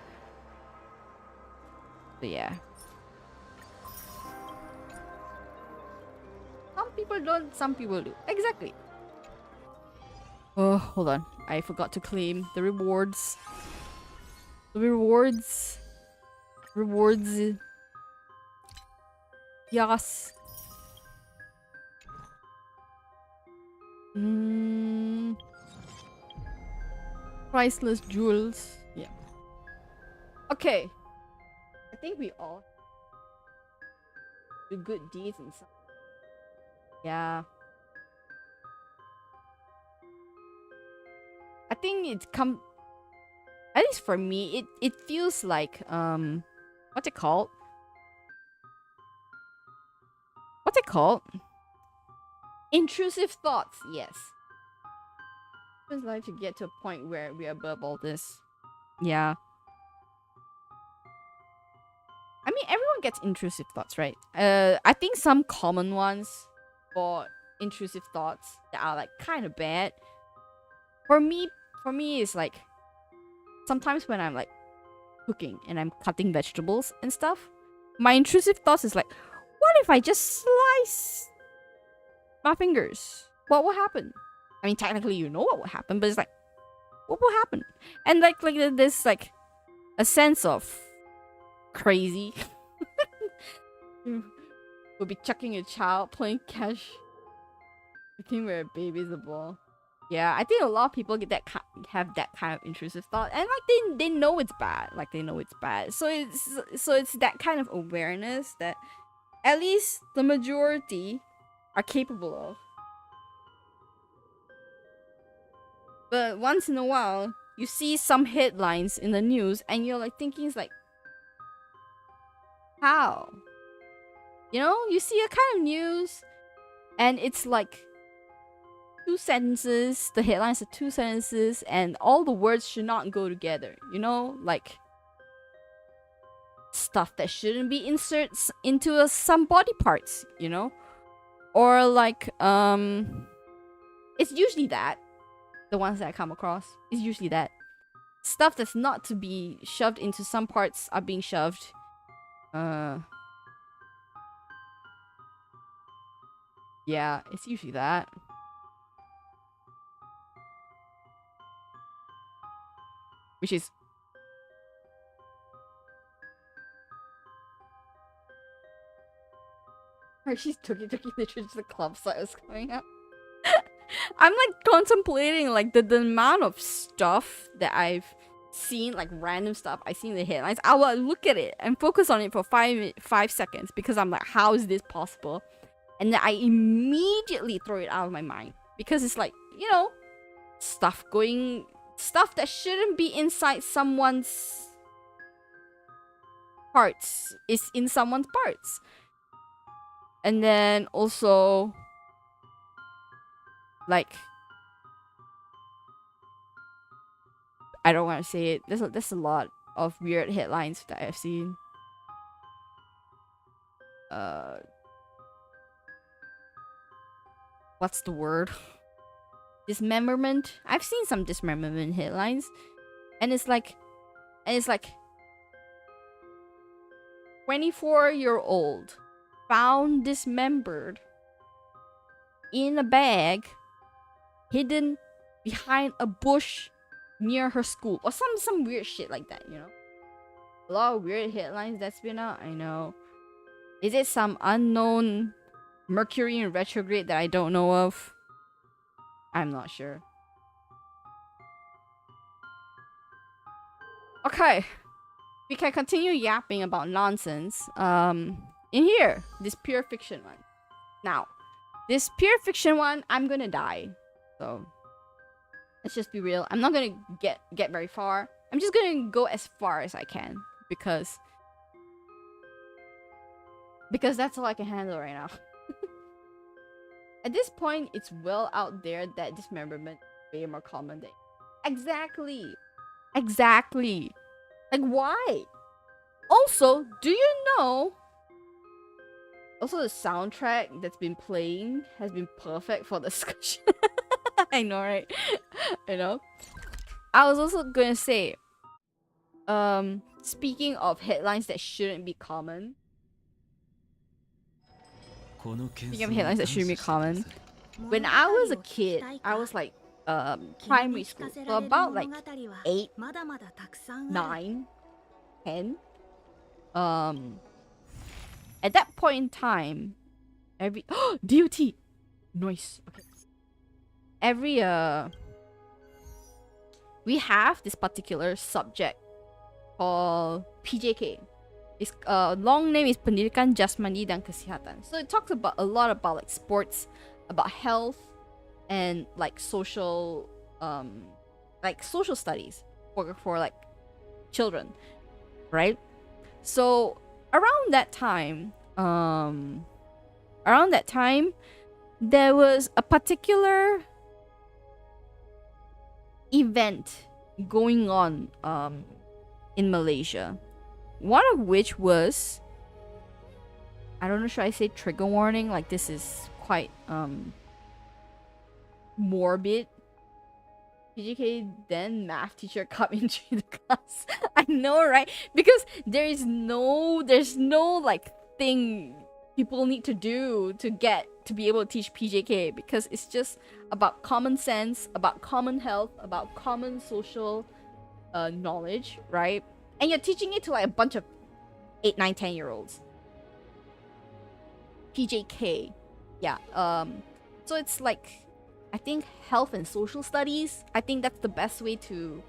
But yeah. Some people don't, some people do. Exactly. Oh, hold on. I forgot to claim the rewards. The rewards. Rewards. Yes. Mm, priceless jewels. Yeah. Okay. I think we all do good deeds and stuff. Yeah. I think at least for me, it feels like what's it called? What's it called? Intrusive thoughts, yes. It's like to get to a point where we're above all this. Yeah. I mean, everyone gets intrusive thoughts, right? I think some common ones for intrusive thoughts that are like kind of bad. For me, it's like sometimes when I'm like cooking and I'm cutting vegetables and stuff, my intrusive thoughts is like, what if I just slice my fingers? What will happen? I mean, technically, you know what will happen, but it's like, what will happen? And like there's like a sense of crazy. We'll be chucking a child, playing catch, looking where a baby's a ball. Yeah, I think a lot of people have that kind of intrusive thought, and like they know it's bad. Like they know it's bad. So it's that kind of awareness that at least the majority are capable of. But once in a while, you see some headlines in the news, and you're like thinking, it's like, how? You know, you see a kind of news, and it's like 2 sentences. The headlines are 2 sentences, and all the words should not go together. You know, like stuff that shouldn't be inserts into some body parts. You know, or like it's usually that the ones that I come across is usually that stuff that's not to be shoved into some parts are being shoved. Yeah, it's usually that. Which is Hershey's Tookie Tookie literally just the club site was coming up. I'm like contemplating like the amount of stuff that I've seen, like random stuff I seen in the headlines. I will look at it and focus on it for 5 seconds because I'm like, how is this possible? And then I immediately throw it out of my mind because it's like, you know, stuff that shouldn't be inside someone's parts is in someone's parts. And then also like I don't want to say it. There's a lot of weird headlines that I've seen. What's the word? Dismemberment. I've seen some dismemberment headlines, and it's like 24-year-old found dismembered in a bag, hidden behind a bush near her school, or some weird shit like that. You know, a lot of weird headlines that's been out. I know. Is it some unknown Mercury in retrograde that I don't know of? I'm not sure. Okay, we can continue yapping about nonsense. In here, this pure fiction one. Now, this pure fiction one, I'm gonna die. So let's just be real. I'm not gonna get very far. I'm just gonna go as far as I can because that's all I can handle right now. At this point, it's well out there that dismemberment is way more common than... Exactly. Like, why? Also, do you know... Also, the soundtrack that's been playing has been perfect for the discussion. I know, right? I know. I was also gonna say... Speaking of headlines that shouldn't be common... Speaking of headlines that shouldn't be common... When I was a kid, I was like... primary school, so about like 8, 9, 10. At that point in time, DOT noise. Okay. we have this particular subject called PJK. Its long name is Pendidikan Jasmani dan Kesihatan. So it talks about a lot about like sports, about health, and like social studies for like children, right? So around that time, there was a particular event going on in Malaysia. One of which was, I don't know, should I say trigger warning? Like, this is quite morbid. PGK then math teacher come into the class. I know, right? Because there's no like thing people need to do to get to be able to teach PJK, because it's just about common sense, about common health, about common social knowledge, right? And you're teaching it to like a bunch of 8, 9, 10-year-olds. PJK. Yeah. So it's like, I think health and social studies. I think that's the best way to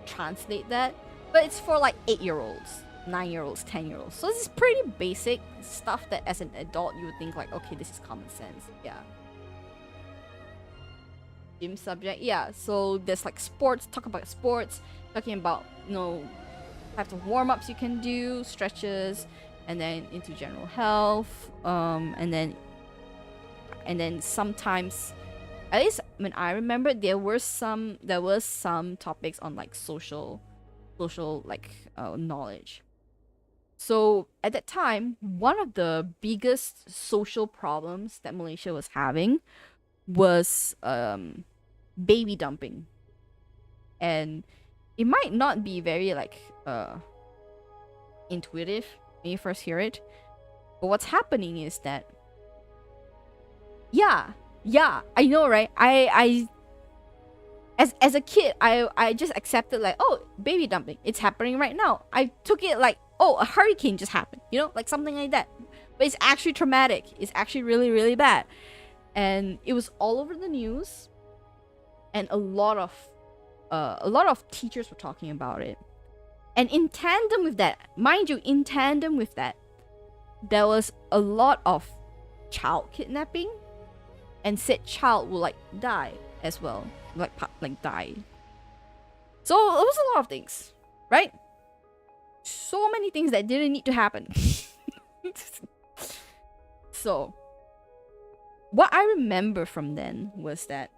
translate that. But it's for like 8-year-olds, 9-year-olds, 10-year-olds. So this is pretty basic stuff that as an adult you would think like, okay, this is common sense. Yeah. Gym subject. Yeah. So there's like sports, talk about sports, talking about, you know, types of warm-ups you can do, stretches, and then into general health, and then sometimes, at least when I remember, there was some topics on like social like knowledge. So at that time, one of the biggest social problems that Malaysia was having was baby dumping. And it might not be very like intuitive when you first hear it, but what's happening is that, yeah, I know, right? I as a kid, I just accepted like, oh, baby dumping, it's happening right now. I took it like, oh, a hurricane just happened, you know, like something like that. But it's actually traumatic. It's actually really, really bad. And it was all over the news, and a lot of teachers were talking about it. And in tandem with that, mind you, there was a lot of child kidnapping, and said child will like die as well, like die. So it was a lot of things, right? So many things that didn't need to happen. So what I remember from then was that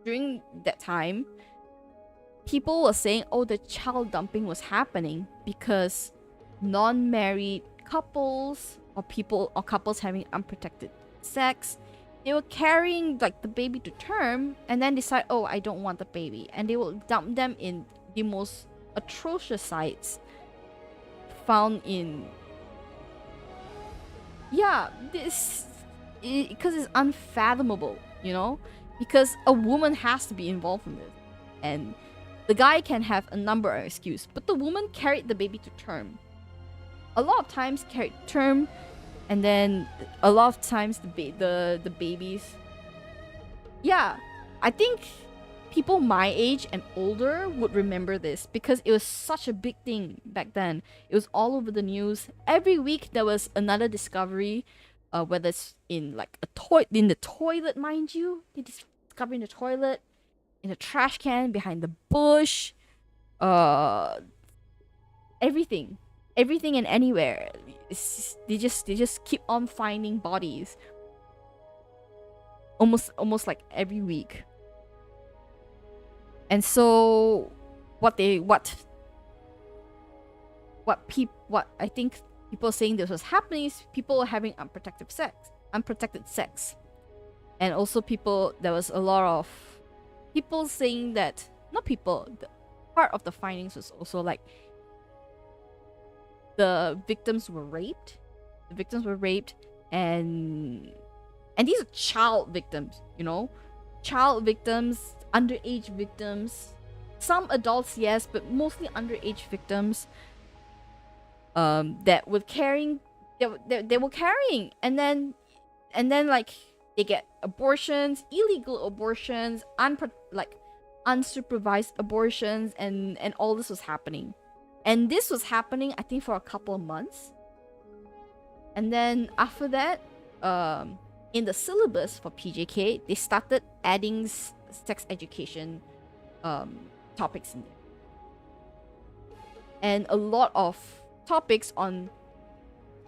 during that time, people were saying, oh, the child dumping was happening because non-married couples or couples having unprotected sex, they were carrying like the baby to term and then decide, oh, I don't want the baby, and they will dump them in the most atrocious sites found in, yeah, this, because it's unfathomable, you know, because a woman has to be involved in this, and the guy can have a number of excuses, but the woman carried the baby to term. A lot of times carried term, and then a lot of times the babies. Yeah, I think people my age and older would remember this because it was such a big thing back then. It was all over the news. Every week there was another discovery, whether it's in like in the toilet, mind you, they discovered in the toilet, in a trash can, behind the bush, everything and anywhere. They just keep on finding bodies almost like every week. And so what I think people saying this was happening is people were having unprotected sex. And also there was a lot of people saying that, part of the findings was also like the victims were raped. And these are child victims, you know? Child victims, underage victims. Some adults, yes, but mostly underage victims. That were carrying. They were carrying. And then and then like they get abortions, illegal abortions, unsupervised abortions, and all this was happening. And this was happening, I think, for a couple of months. And then after that, in the syllabus for PJK, they started adding sex education topics in there. And a lot of topics on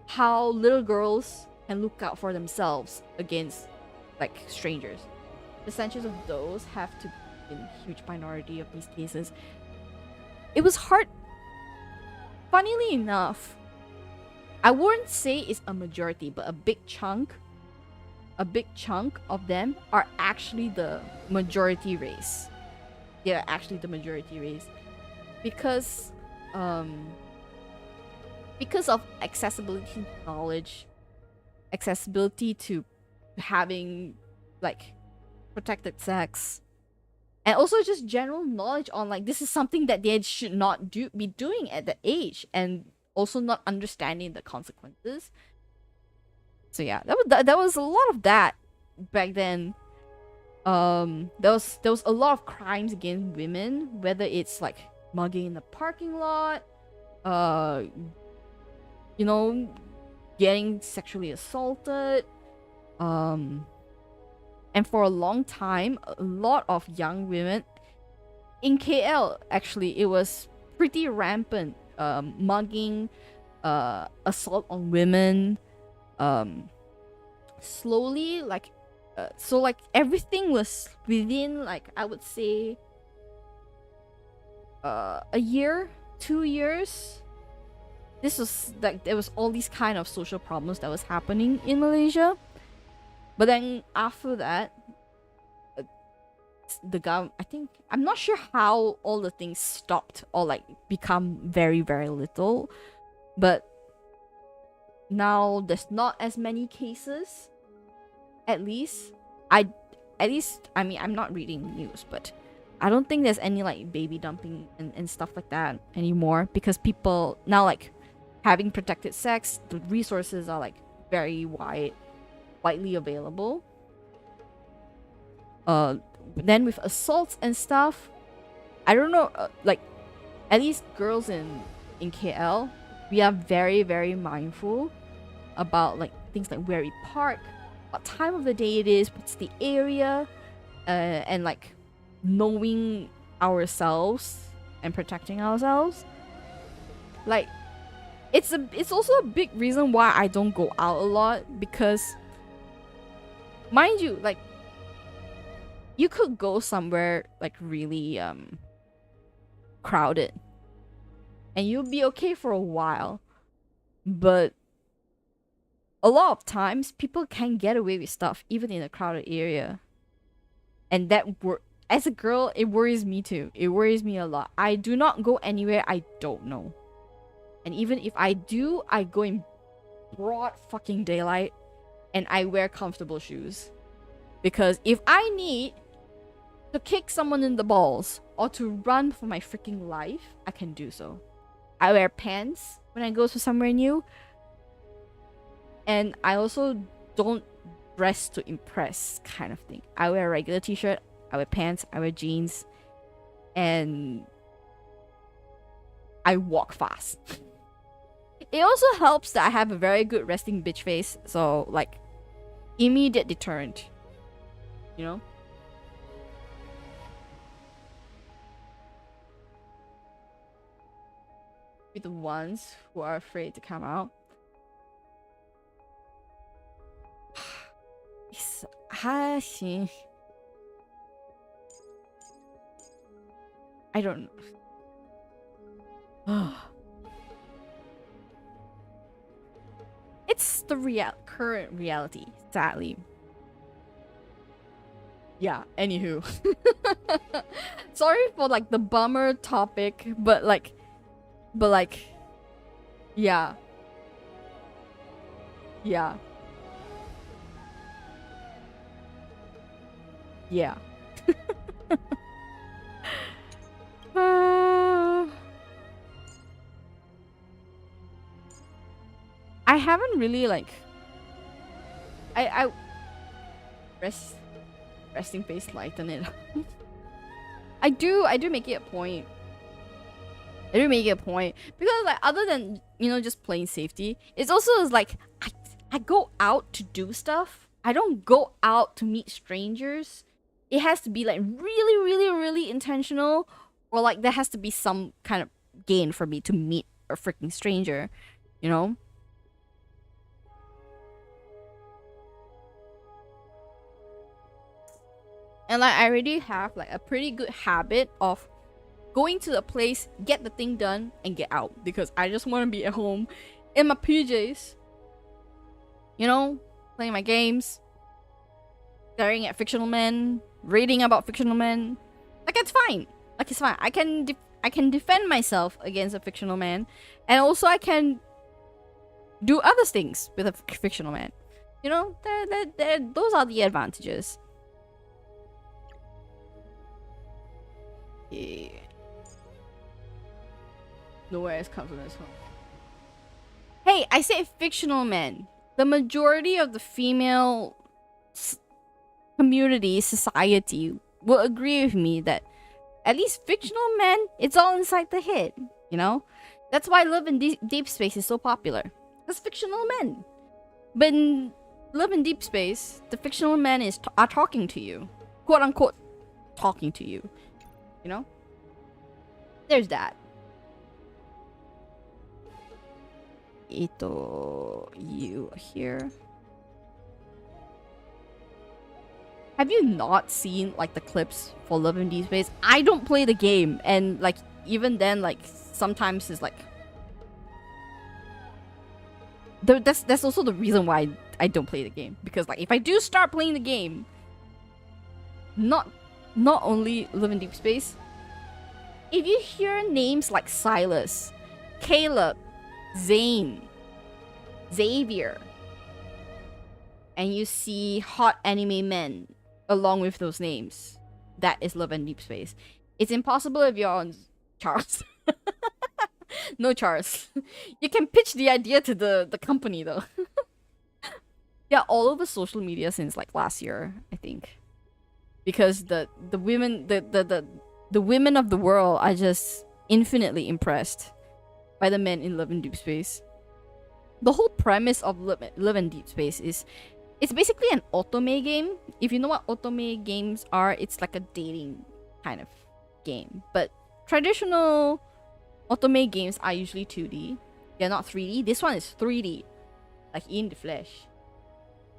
how little girls can look out for themselves against like strangers. Percentages of those have to be in a huge minority of these cases. It was hard. Funnily enough, I wouldn't say it's a majority, but a big chunk of them are actually the majority race. They're actually the majority race because of accessibility to knowledge, accessibility to having like protected sex, and also just general knowledge on like this is something that they should not be doing at that age, and also not understanding the consequences. So yeah, that was a lot of that back then. There was a lot of crimes against women, whether it's like mugging in the parking lot, you know, getting sexually assaulted, and for a long time, a lot of young women in KL, actually, it was pretty rampant. Mugging, assault on women, slowly, like, so like everything was within, like, I would say, a year, 2 years. This was like there was all these kind of social problems that was happening in Malaysia. But then after that, the government, I think, I'm not sure how all the things stopped or like become very, very little, but now there's not as many cases. At least I mean, I'm not reading news, but I don't think there's any like baby dumping and stuff like that anymore, because people now like having protected sex, the resources are like very widely available. Then with assaults and stuff, I don't know, like at least girls in KL, we are very, very mindful about like things like where we park, what time of the day it is, what's the area, and like knowing ourselves and protecting ourselves. Like it's also a big reason why I don't go out a lot, because mind you, like you could go somewhere like really crowded and you'll be okay for a while, but a lot of times people can get away with stuff even in a crowded area, and as a girl, it worries me too. It worries me a lot. I do not go anywhere I don't know, and even if I do, I go in broad fucking daylight and I wear comfortable shoes, because if I need to kick someone in the balls or to run for my freaking life, I can do so. I wear pants when I go to somewhere new, and I also don't dress to impress kind of thing. I wear a regular t-shirt, I wear pants, I wear jeans, and I walk fast. It also helps that I have a very good resting bitch face, so like immediate deterrent, you know? With the ones who are afraid to come out. I don't know. It's the current reality, sadly. Yeah, anywho. Sorry for like the bummer topic, but like yeah. Yeah. Yeah. I haven't really like I resting face lighten it. I do make it a point. I do make it a point because like other than just plain safety, it's also like I go out to do stuff. I don't go out to meet strangers. It has to be like really, really, really intentional, or like there has to be some kind of gain for me to meet a freaking stranger, you know? And like I already have like a pretty good habit of going to the place, get the thing done, and get out because I just want to be at home in my PJs, playing my games, staring at fictional men, reading about fictional men. Like it's fine. Like it's fine. I can defend myself against a fictional man, and also I can do other things with a fictional man. Those are the advantages. Yeah. Nowhere else comes from this home. Hey, I said fictional men. The majority of the female community, society will agree with me that at least fictional men, it's all inside the head, That's why Love in Deep Space is so popular. It's fictional men. But in Love in Deep Space, the fictional men are talking to you. Quote unquote, talking to you. There's that. You here. Have you not seen like the clips for Love in Deep Space? I don't play the game, and like even then, like sometimes it's like that's also the reason why I don't play the game, because like if I do start playing the game, not only Love in Deep Space, if you hear names like Silas, Caleb, Zane, Xavier, and you see hot anime men along with those names, that is Love in Deep Space. It's impossible if you're on Charles. No Charles. You can pitch the idea to the company though. Yeah, all over social media since like last year, I think. Because the women the women of the world are just infinitely impressed by the men in Love in Deep Space. The whole premise of Love in Deep Space is it's basically an otome game. If you know what otome games are, it's like a dating kind of game. But traditional otome games are usually 2D. They're not 3D. This one is 3D, like in the flesh.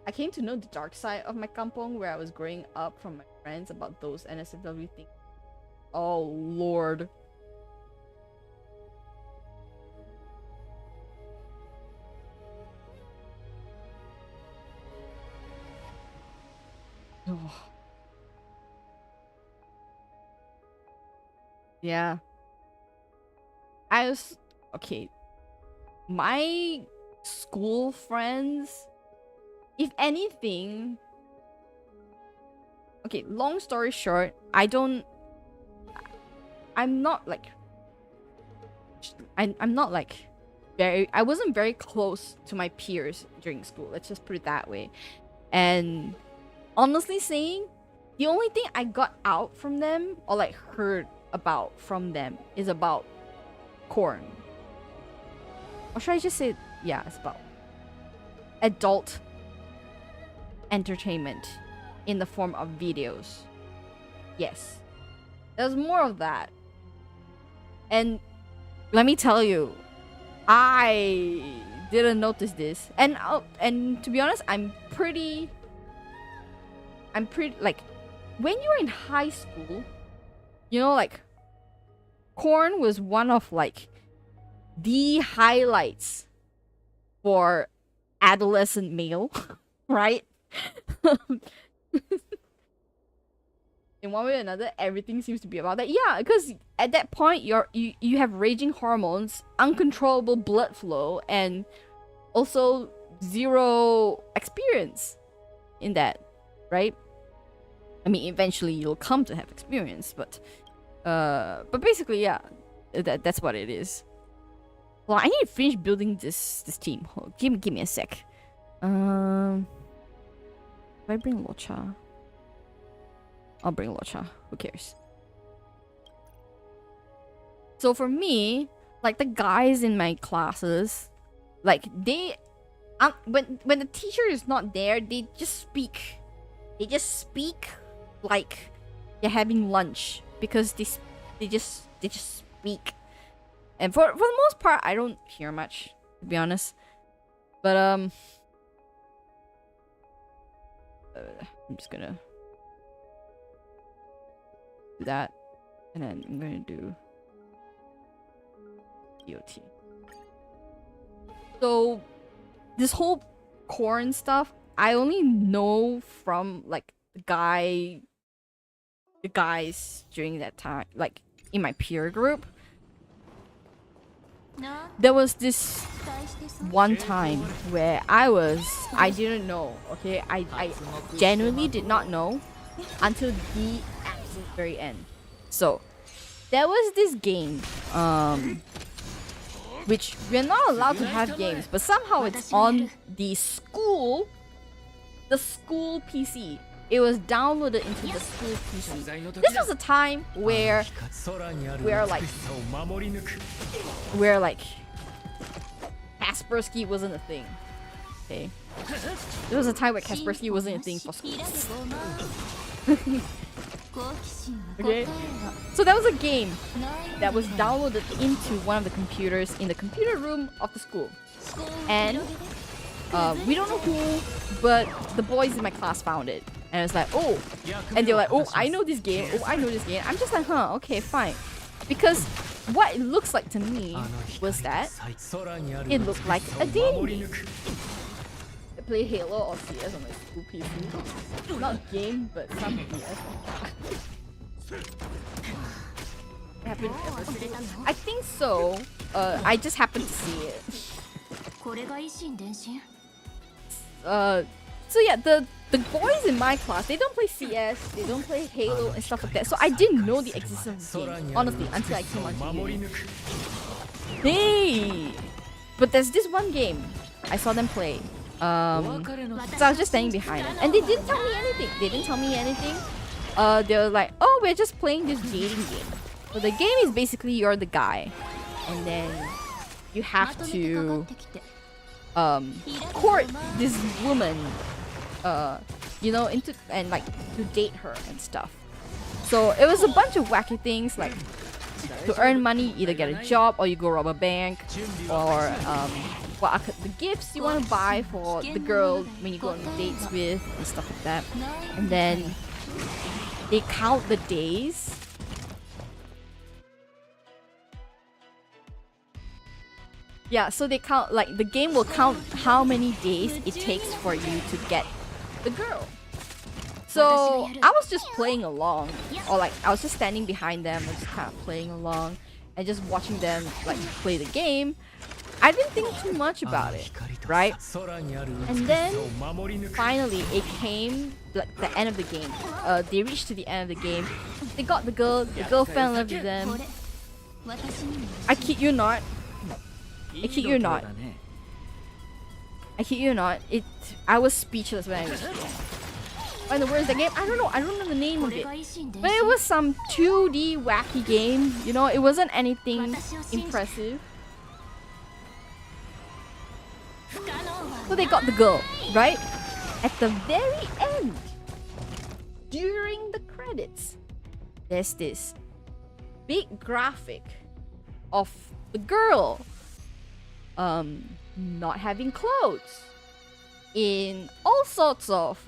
I came to know the dark side of my kampong where I was growing up from my friends about those NSFW things. Oh lord. Oh. Yeah. Okay. My school friends, if anything, okay, long story short, I'm not like I wasn't very close to my peers during school. Let's just put it that way. And honestly saying, the only thing I got out from them or like heard about from them is about corn. Or should I just say, yeah, it's about adult entertainment in the form of videos. Yes. There's more of that. And let me tell you, I didn't notice this. And to be honest, I'm pretty like, when you're in high school, like corn was one of like the highlights for adolescent male, right? In one way or another, everything seems to be about that. Yeah, because at that point you have raging hormones, uncontrollable blood flow, and also zero experience in that, right? I mean, eventually you'll come to have experience, but basically, yeah, that's what it is. Well, I need to finish building this team. Hold, give me a sec. I bring Locha? I'll bring Locha. Who cares? So for me, like the guys in my classes, like they, when the teacher is not there, they just speak. They just speak like they're having lunch because they just speak. And for the most part, I don't hear much, to be honest. But I'm just gonna do that, and then I'm gonna do EOT. So this whole corn stuff, I only know from like the guys during that time, like in my peer group. There was this one time where I didn't know, okay? I genuinely did not know until the absolute very end. So there was this game, which we're not allowed to have games, but somehow it's on the school PC. It was downloaded into the school PC. This was a time where Kaspersky wasn't a thing. Okay. There was a time where Kaspersky wasn't a thing for schools. Okay. So that was a game that was downloaded into one of the computers in the computer room of the school. And we don't know who, but the boys in my class found it. And it's like, oh, and they're like, oh, I know this game. Oh, I know this game. I'm just like, huh, okay, fine. Because what it looks like to me was that it looked like a dating game. I play Halo or CS on my school PC. Not game, but some PS. I think so. I just happened to see it. So yeah, the boys in my class, they don't play CS, they don't play Halo and stuff like that. So I didn't know the existence of the game, honestly, until I came onto uni. Hey! But there's this one game I saw them play. So I was just standing behind them, and they didn't tell me anything. They were like, oh, we're just playing this dating game. So the game is basically you're the guy, and then you have to court this woman, you know, into and like to date her and stuff. So it was a bunch of wacky things, like to earn money, either get a job or you go rob a bank, or what are the gifts you want to buy for the girl when you go on dates with and stuff like that. And then they count the days. Yeah, so they count, like the game will count how many days it takes for you to get the girl. So I was just playing along, or like I was just standing behind them and just kind of playing along and just watching them like play the game. I didn't think too much about it, right? And then finally it came like the end of the game. They reached to the end of the game. They got the girl fell in love with them. I kid you not. I kid you not. I was speechless when I reached the end. What in the world is that game? I don't know the name of it. But it was some 2D wacky game. You know, it wasn't anything impressive. So they got the girl, right? At the very end, during the credits, there's this big graphic of the girl not having clothes in all sorts of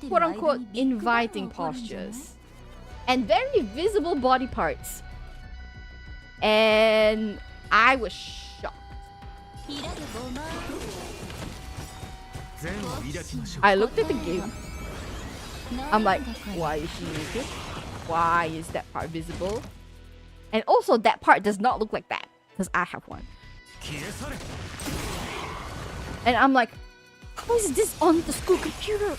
quote-unquote inviting postures and very visible body parts, and I was shocked. I looked at the game. I'm like, why is she naked? Why is that part visible? And also that part does not look like that, because I have one. And I'm like, how is this on the school computer?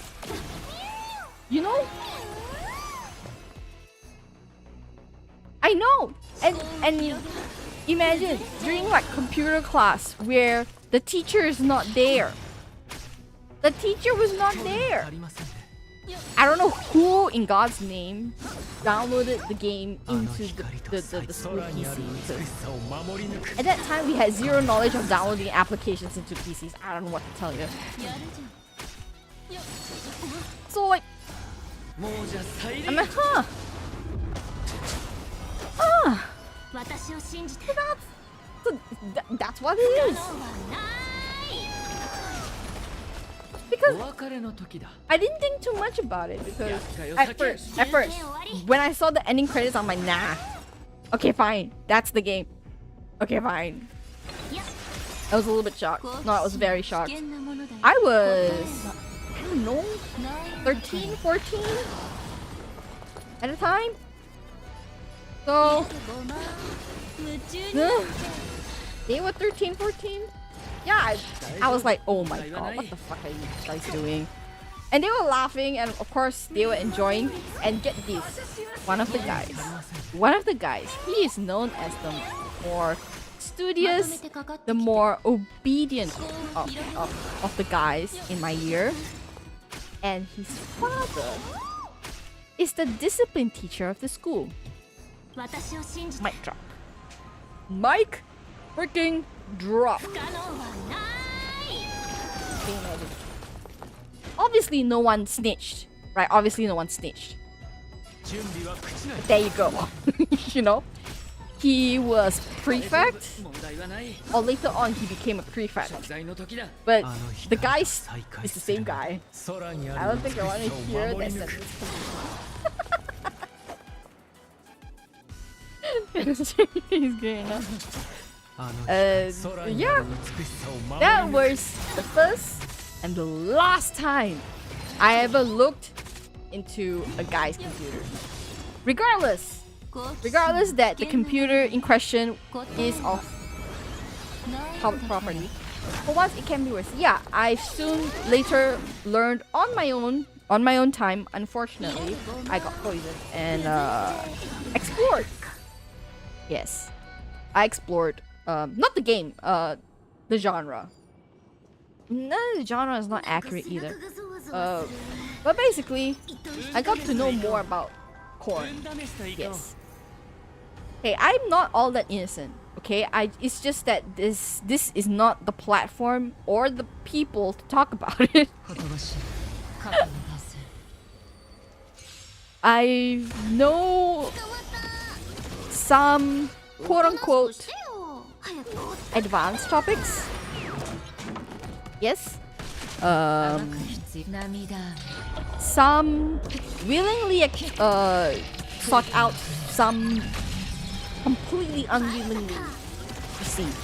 You know? I know! And imagine during like computer class where the teacher is not there. The teacher was not there. I don't know who in God's name downloaded the game into the school PC. At that time, we had zero knowledge of downloading applications into PCs. I don't know what to tell you. So like, I'm like, huh? Ah, that's what it is. Because I didn't think too much about it, because at first, when I saw the ending credits, I'm like, nah. Okay, fine. That's the game. Okay, fine. I was a little bit shocked. No, I was very shocked. I was, I don't know, 13, 14 at the time. So, they were 13, 14. Yeah, I was like, oh my god, what the fuck are you guys doing? And they were laughing, and of course they were enjoying. And get this, one of the guys, he is known as the more studious, the more obedient of the guys in my year. And his father is the discipline teacher of the school. Mic drop. Mic freaking drop. Obviously no one snitched, right? Obviously no one snitched. There you go. You know, he was prefect, or later on he became a prefect. But the guy is the same guy. I don't think I want to hear that sentence. He's good enough. Yeah, that was the first and the last time I ever looked into a guy's computer. Regardless that the computer in question is of public property. For once, it can be worse. Yeah, I soon later learned on my own time. Unfortunately, I got poisoned and explored. Yes, I explored. Not the game, the genre. No, the genre is not accurate either. But basically, I got to know more about corn. Yes. Hey, I'm not all that innocent. Okay, it's just that this is not the platform or the people to talk about it. I know some quote-unquote advanced topics. Yes. Some willingly sought out, some completely unwillingly received.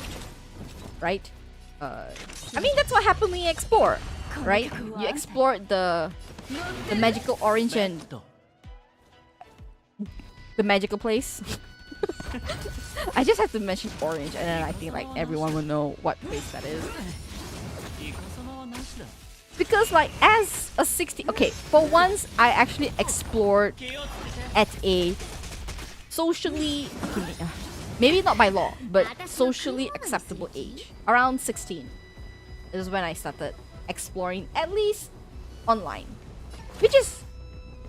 Right? I mean, that's what happened when you explore, right? You explored the magical orange and the magical place. I just have to mention orange, and then I think like everyone will know what place that is. Because like as a 60, okay, for once I actually explored at a socially, maybe not by law, but socially acceptable age. Around 16 is when I started exploring, at least online, which is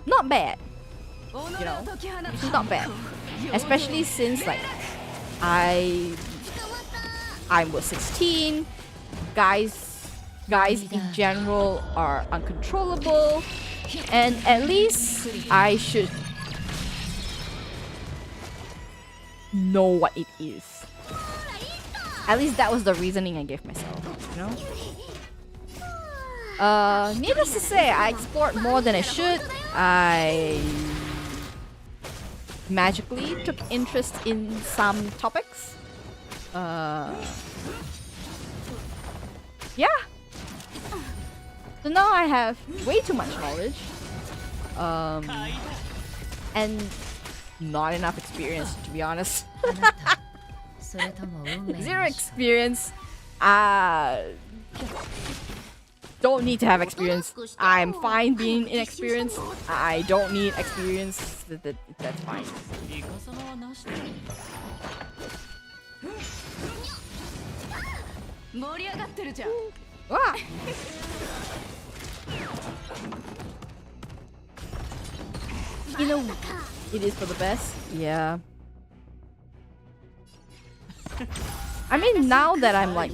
not bad. You know, it's not bad, especially since like I was 16. Guys in general are uncontrollable, and at least I should know what it is. At least that was the reasoning I gave myself, you know? Needless to say, I explored more than I should. I magically took interest in some topics. Yeah. So now I have way too much knowledge. And not enough experience, to be honest. Zero experience. Don't need to have experience. I'm fine being inexperienced. I don't need experience. That's fine. Ah. You know, it is for the best. Yeah. I mean, now that I'm like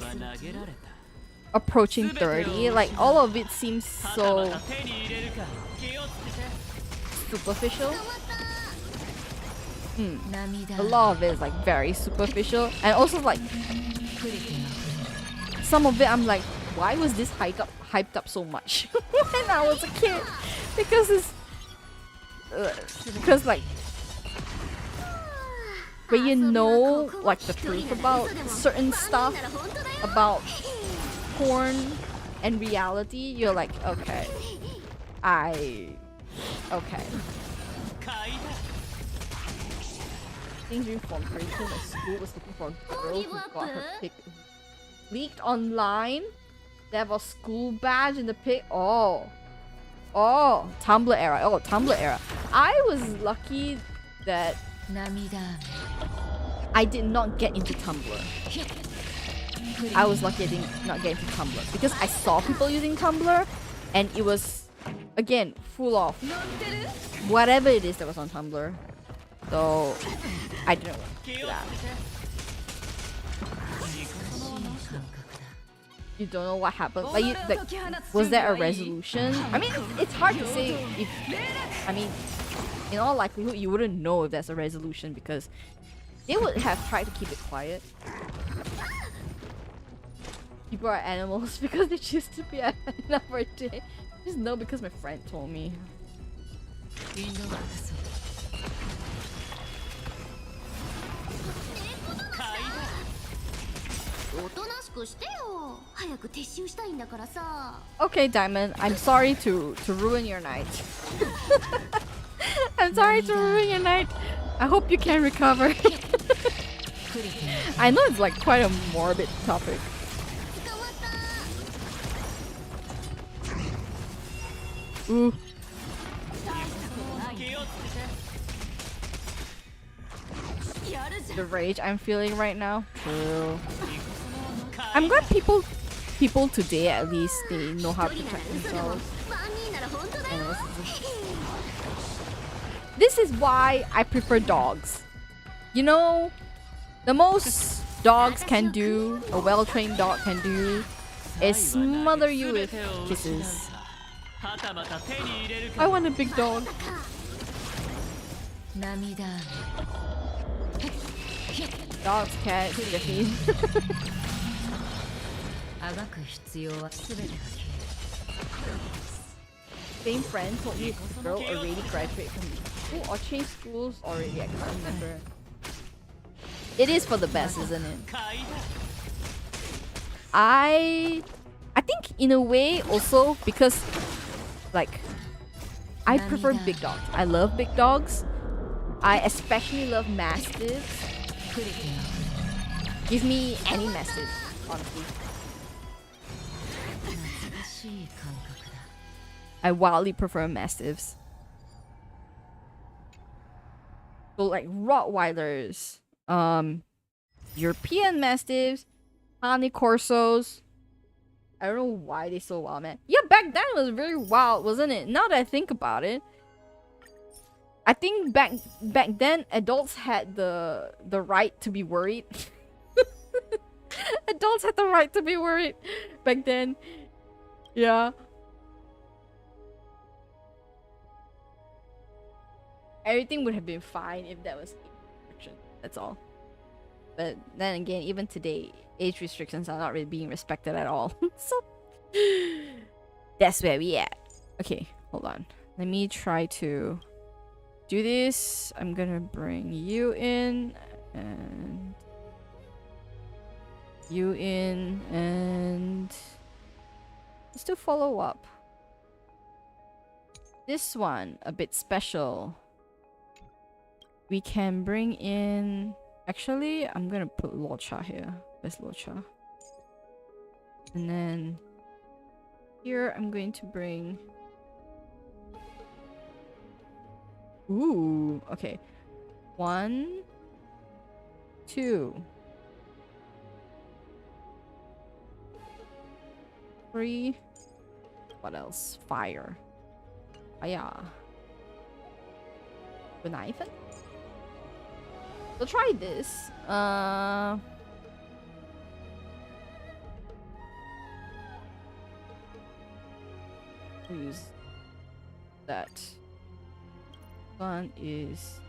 approaching 30, like all of it seems so superficial. A lot of it is like very superficial, and also like some of it I'm like, why was this hyped up so much when I was a kid? Because it's because like when you know like the truth about certain stuff about porn and reality, you're like, okay. Things being Formation, a school was looking for a girl who got her pic leaked online. They have a school badge in the pic. Oh, Tumblr era. Oh, Tumblr era. I was lucky that I did not get into Tumblr. I was lucky I did not get into Tumblr because I saw people using Tumblr, and it was again full of whatever it is that was on Tumblr. So I didn't want to do that. You don't know what happened. Like, was there a resolution? I mean, it's hard to say if. I mean, in all likelihood, you wouldn't know if there's a resolution because they would have tried to keep it quiet. People are animals because they choose to be another day. Just know because my friend told me. Okay, Diamond, I'm sorry to ruin your night. I'm sorry to ruin your night. I hope you can recover. I know it's like quite a morbid topic. Ooh. The rage I'm feeling right now. True. I'm glad people today at least they know how to protect themselves. This is why I prefer dogs. You know, the most dogs can do, a well-trained dog can do, is smother you with kisses. I want a big dog. Dogs, cats, Jeffy. Same friend told me this girl already graduated from school or changed schools already. I can't remember. It is for the best, isn't it? I think in a way also because like I prefer big dogs. I love big dogs. I especially love mastiffs. Give me any mastiff, honestly. I wildly prefer mastiffs. So like Rottweilers, European mastiffs, Honey Corsos. I don't know why they're so wild, man. Yeah, back then it was very wild, wasn't it? Now that I think about it, I think back then adults had the right to be worried. Adults had the right to be worried back then. Yeah. Everything would have been fine if that was age restriction. That's all. But then again, even today, age restrictions are not really being respected at all. So that's where we at. Okay, hold on. Let me try to do this. I'm gonna bring you in and you in and let's do follow up. This one a bit special. We can bring in. Actually, I'm gonna put Locha here. Where's Locha? And then here I'm going to bring. Ooh, okay. 1, 2, 3, What else? Fire. Fire. Knifen? We'll try this. We'll use that. One is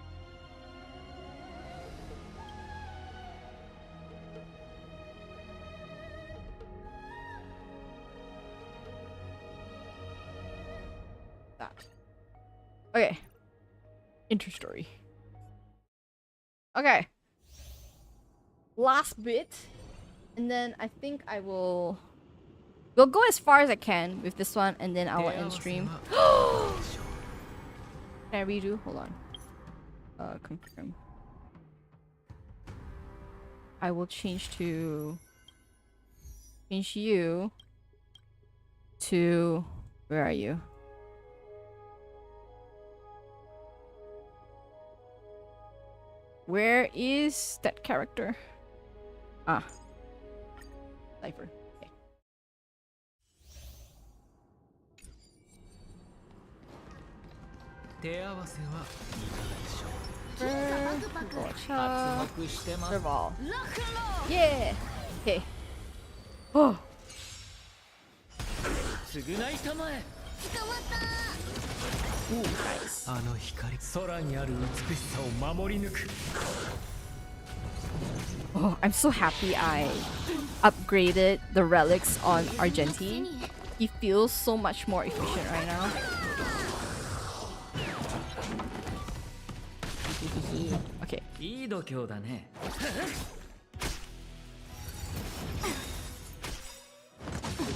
that. Okay. Interstory. Okay. Last bit. And then I think I will... We'll go as far as I can with this one, and then I will end stream. Can I redo? Hold on. Confirm. I will change you to... Where are you? Where is that character? Ah. Topher. Okay. Serval. Yeah! Okay. Oh! Ooh, nice. Oh, I'm so happy I upgraded the relics on Argenti. He feels so much more efficient right now. Okay.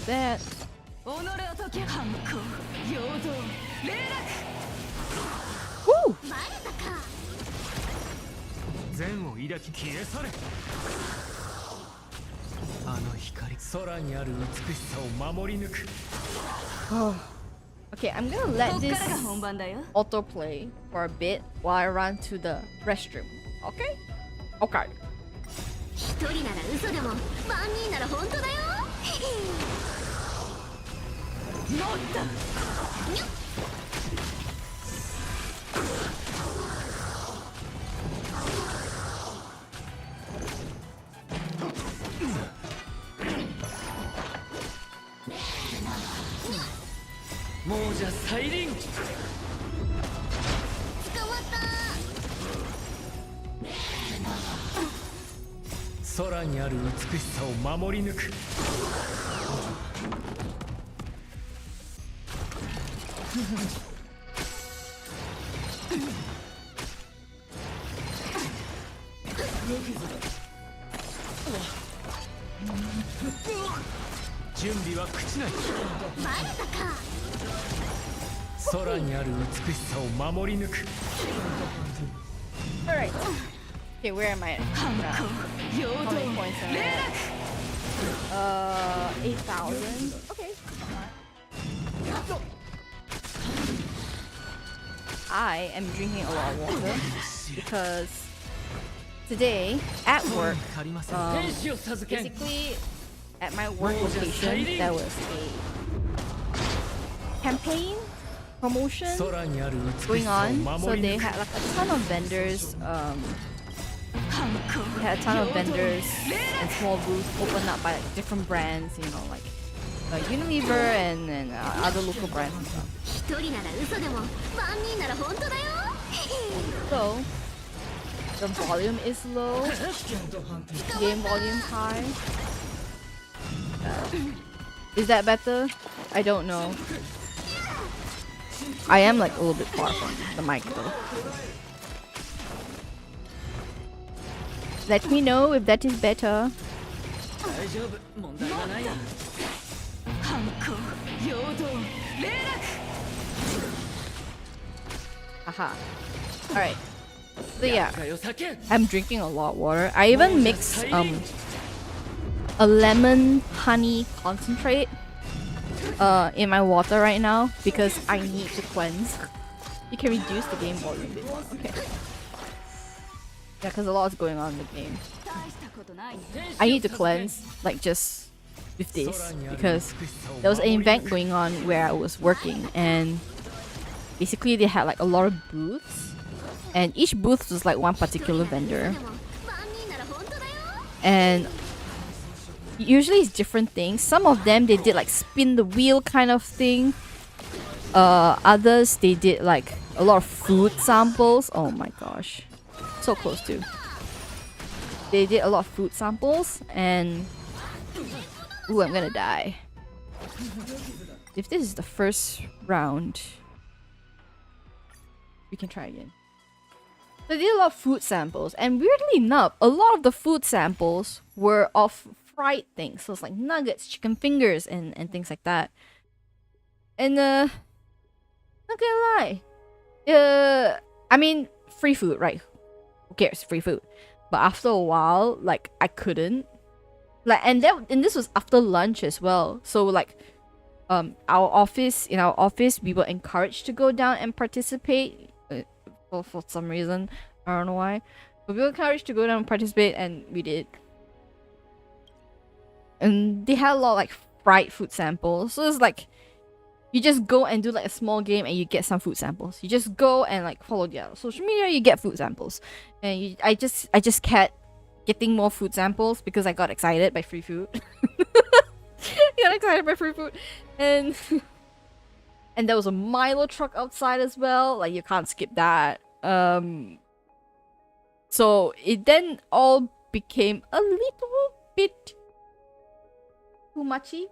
That. Woo! Oh. Okay, I'm gonna let this autoplay for a bit while I run to the restroom. Okay? Okay. Alright. Okay, where am I at? How many points am I at? 8,000. Okay. I am drinking a lot of water because today at work, basically at my work location, there was a campaign promotion going on. So they had like a ton of vendors. They had a ton of vendors and small booths opened up by like different brands, you know, like Unilever and other local brands and stuff. So the volume is low, game volume high. Is that better? I don't know. I am like a little bit far from the mic though. Let me know if that is better. Aha. Alright. So yeah, I'm drinking a lot of water. I even mixed a lemon honey concentrate in my water right now because I need to cleanse. You can reduce the game volume a bit more. Okay. Yeah, because a lot is going on in the game. I need to cleanse, like just with this because there was an event going on where I was working, and basically they had like a lot of booths, and each booth was like one particular vendor, and usually it's different things. Some of them they did like spin the wheel kind of thing. Others they did like a lot of food samples. Oh my gosh, so close to. They did a lot of food samples, and ooh, I'm gonna die. If this is the first round, we can try again. So they did a lot of food samples, and weirdly enough, a lot of the food samples were of fried things. So it's like nuggets, chicken fingers, and things like that. And not gonna lie, I mean, free food, right? Who cares? Free food. But after a while, like I couldn't. Like, and this was after lunch as well. So like, in our office, we were encouraged to go down and participate. For some reason, I don't know why, but we were encouraged to go down and participate, and we did. And they had a lot of like fried food samples. So it's like, you just go and do like a small game and you get some food samples. You just go and like follow their social media, you get food samples. And I just kept getting more food samples because I got excited by free food. Got excited by free food. And and there was a Milo truck outside as well. Like, you can't skip that. So it then all became a little bit too muchy.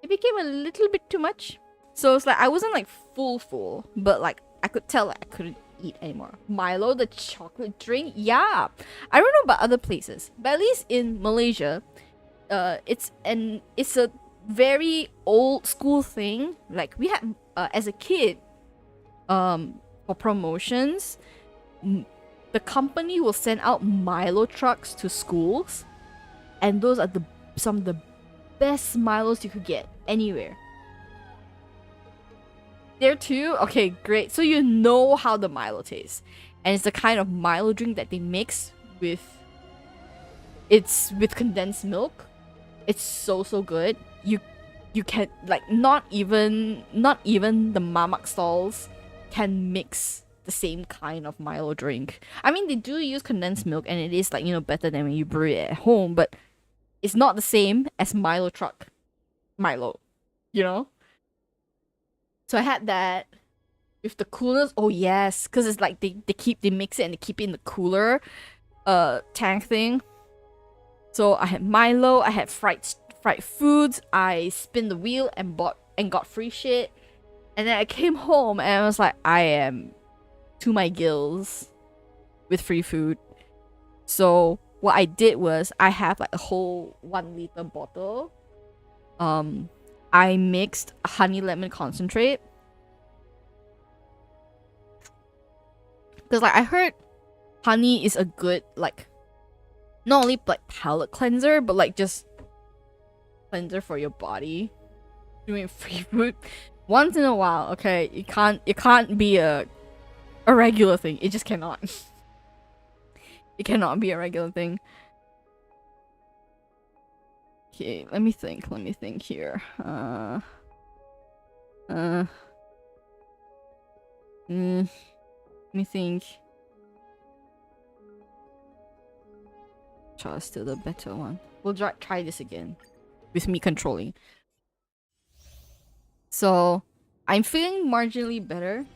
It became a little bit too much. So it's like I wasn't like full, but like I could tell like I couldn't eat anymore. Milo, the chocolate drink, yeah. I don't know about other places, but at least in Malaysia, it's a very old school thing. Like we had as a kid, for promotions, the company will send out Milo trucks to schools, and those are some of the best Milos you could get anywhere. There too? Okay, great. So you know how the Milo tastes. And it's the kind of Milo drink that they mix with... It's with condensed milk. It's so good. You can... Like, not even the mamak stalls can mix the same kind of Milo drink. I mean, they do use condensed milk, and it is like, better than when you brew it at home, but it's not the same as Milo truck Milo, So I had that with the coolers. Oh yes, because it's like they mix it and they keep it in the cooler tank thing. So I had Milo, I had fried foods, I spin the wheel and got free shit. And then I came home and I was like, I am to my gills with free food. So what I did was I have like a whole 1 liter bottle. I mixed honey lemon concentrate. Because like I heard honey is a good like not only like palate cleanser, but like just cleanser for your body. Doing free food once in a while, okay? It can't be a regular thing. It just cannot. It cannot be a regular thing. Okay, let me think here. Let me think. Try still the better one. We'll try this again with me controlling. So I'm feeling marginally better.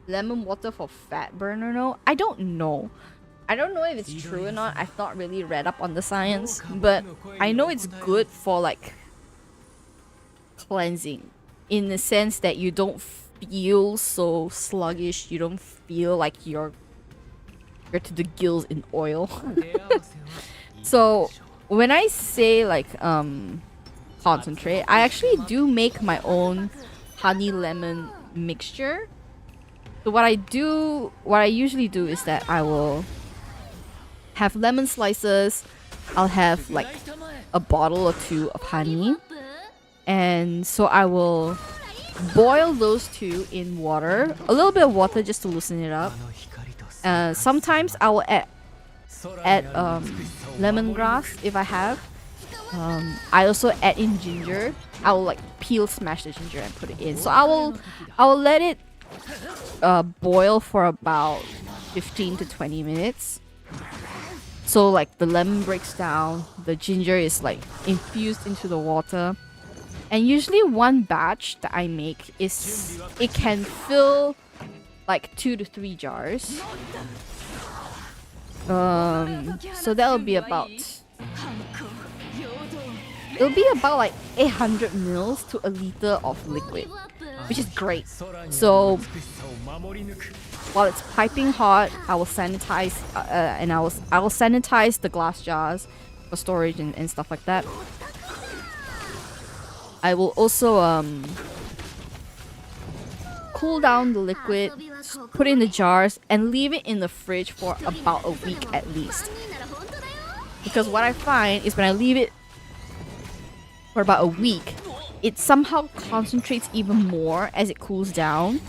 Lemon water for fat burner, no? I don't know. I don't know if it's true or not. I've not really read up on the science, but I know it's good for like cleansing, in the sense that you don't feel so sluggish. You don't feel like you're to the gills in oil. So when I say like concentrate, I actually do make my own honey lemon mixture. So what I usually do is that I will have lemon slices. I'll have like a bottle or two of honey, and so I will boil those two in water, a little bit of water just to loosen it up. Sometimes I will add lemongrass if I have, I also add in ginger. I will like peel, smash the ginger and put it in. So I will let it boil for about 15 to 20 minutes. So like the lemon breaks down, the ginger is like infused into the water. And usually one batch that I make is, it can fill like 2 to 3 jars. So that'll be about, it'll be about like 800 mils to a liter of liquid, which is great. So while it's piping hot, I will sanitize and I will sanitize the glass jars for storage and stuff like that. I will also cool down the liquid, put it in the jars, and leave it in the fridge for about a week at least. Because what I find is when I leave it for about a week, it somehow concentrates even more as it cools down,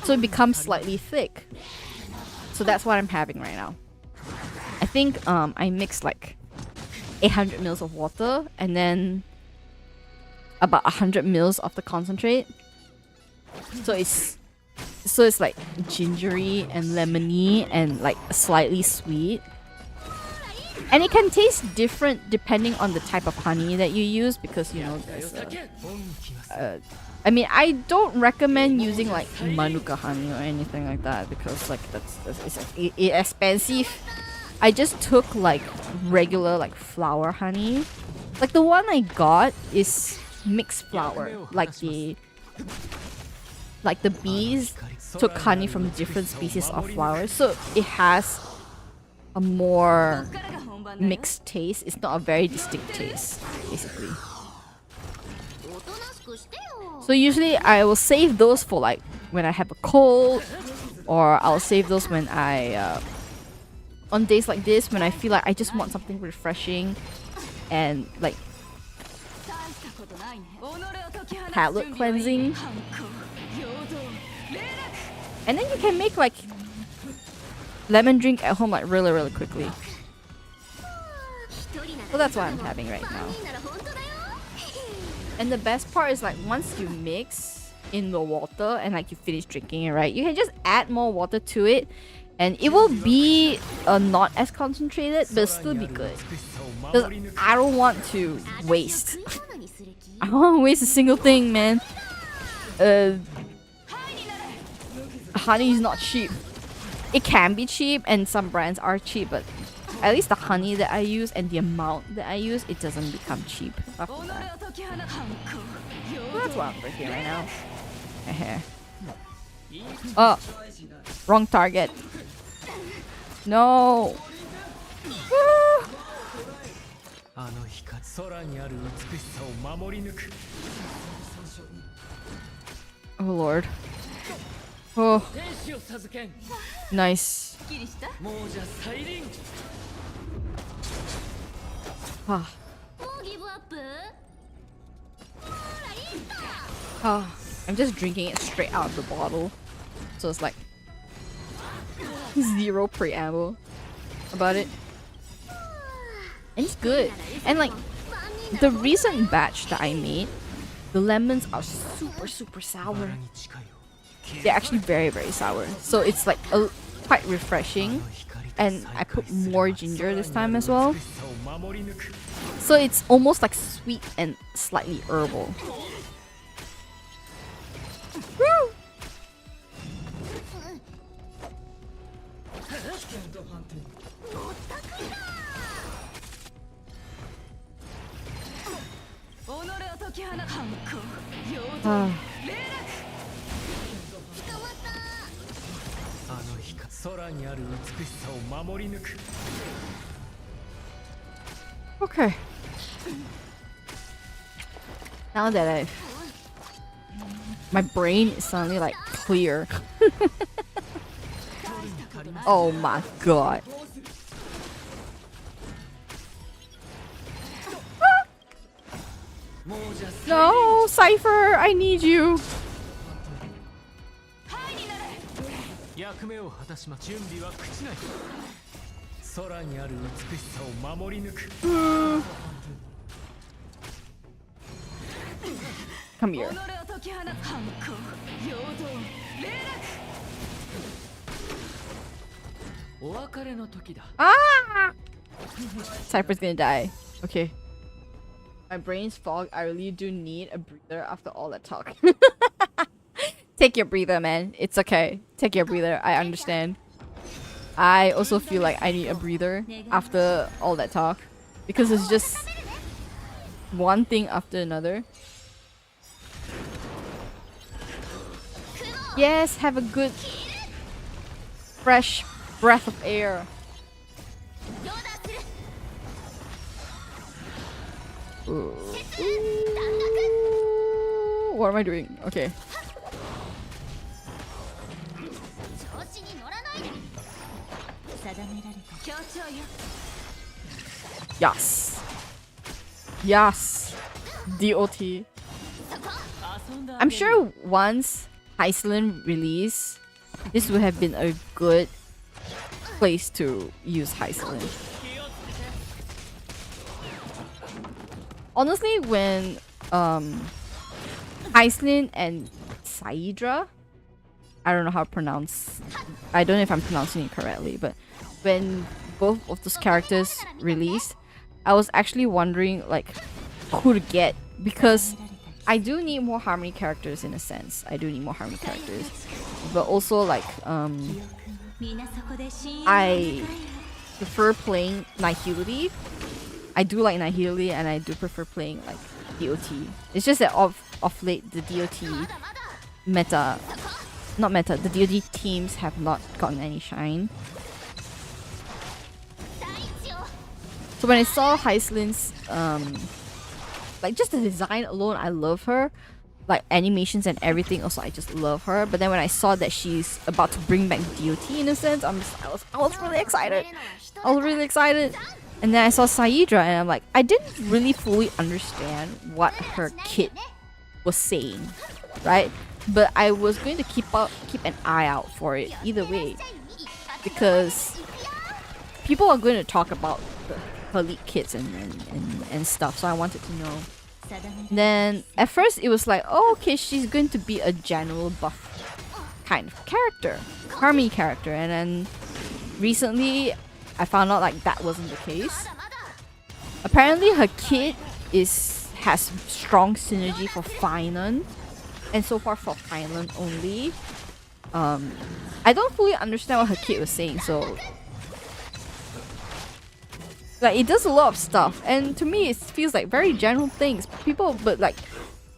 so it becomes slightly thick. So that's what I'm having right now. I think I mixed like 800 mils of water and then about 100 mils of the concentrate. So it's like gingery and lemony and like slightly sweet. And it can taste different depending on the type of honey that you use, because you know there's I mean, I don't recommend using like manuka honey or anything like that, because like it's expensive. I just took like regular like flower honey. Like the one I got is mixed flower, like the bees took honey from different species of flowers, so it has a more mixed taste. It's not a very distinct taste, basically. So usually I will save those for like when I have a cold, or I'll save those when I on days like this when I feel like I just want something refreshing and like palate cleansing. And then you can make like lemon drink at home like really quickly. So that's what I'm having right now. And the best part is like once you mix in the water and like you finish drinking it, right, you can just add more water to it and it will be not as concentrated, but still be good. Because I don't want to waste. I don't want to waste a single thing, man. Honey is not cheap. It can be cheap and some brands are cheap, but at least the honey that I use and the amount that I use, it doesn't become cheap after that. Well, that's what I'm drinking right now. Oh, wrong target. No. Oh lord. Oh. Nice. Ah. Ah. I'm just drinking it straight out of the bottle. So it's like zero preamble about it. And it's good. And like the recent batch that I made, the lemons are super sour. They're actually very sour. So it's like quite refreshing. And I put more ginger this time as well. So it's almost like sweet and slightly herbal. Woo! Okay. Now that my brain is suddenly like clear. Oh my god. No, Cypher, I need you. Come here. Ah! Cypher's gonna die. Okay. My brain's fogged. I really do need a breather after all that talk. Take your breather, man. It's okay. Take your breather. I understand. I also feel like I need a breather after all that talk. Because it's just one thing after another. Yes, have a good fresh breath of air. Ooh. What am I doing? Okay. Yes. Yes. DOT. I'm sure once Iceland release, this would have been a good place to use Iceland. Honestly, when Iceland and Saidra, I don't know how to pronounce, I don't know if I'm pronouncing it correctly, but when both of those characters released, I was actually wondering like who to get, because I do need more harmony characters in a sense. I do need more harmony characters, but also like I prefer playing Nihility. I do like Nihility, and I do prefer playing like DOT. It's just that of late the DOT meta, not meta, the DOT teams have not gotten any shine. So when I saw Heislin's like just the design alone, I love her. Like animations and everything, also I just love her. But then when I saw that she's about to bring back DOT in a sense, I was really excited. I was really excited. And then I saw Saidra and I'm like, I didn't really fully understand what her kit was saying, right? But I was going to keep an eye out for it either way, because people are going to talk about her lead kits and stuff, so I wanted to know. Then at first it was like, oh okay, she's going to be a general buff kind of character, harmony character, and then recently I found out like that wasn't the case. Apparently her kit has strong synergy for Finland, and so far for Finland only. I don't fully understand what her kit was saying, so like it does a lot of stuff, and to me it feels like very general things. But like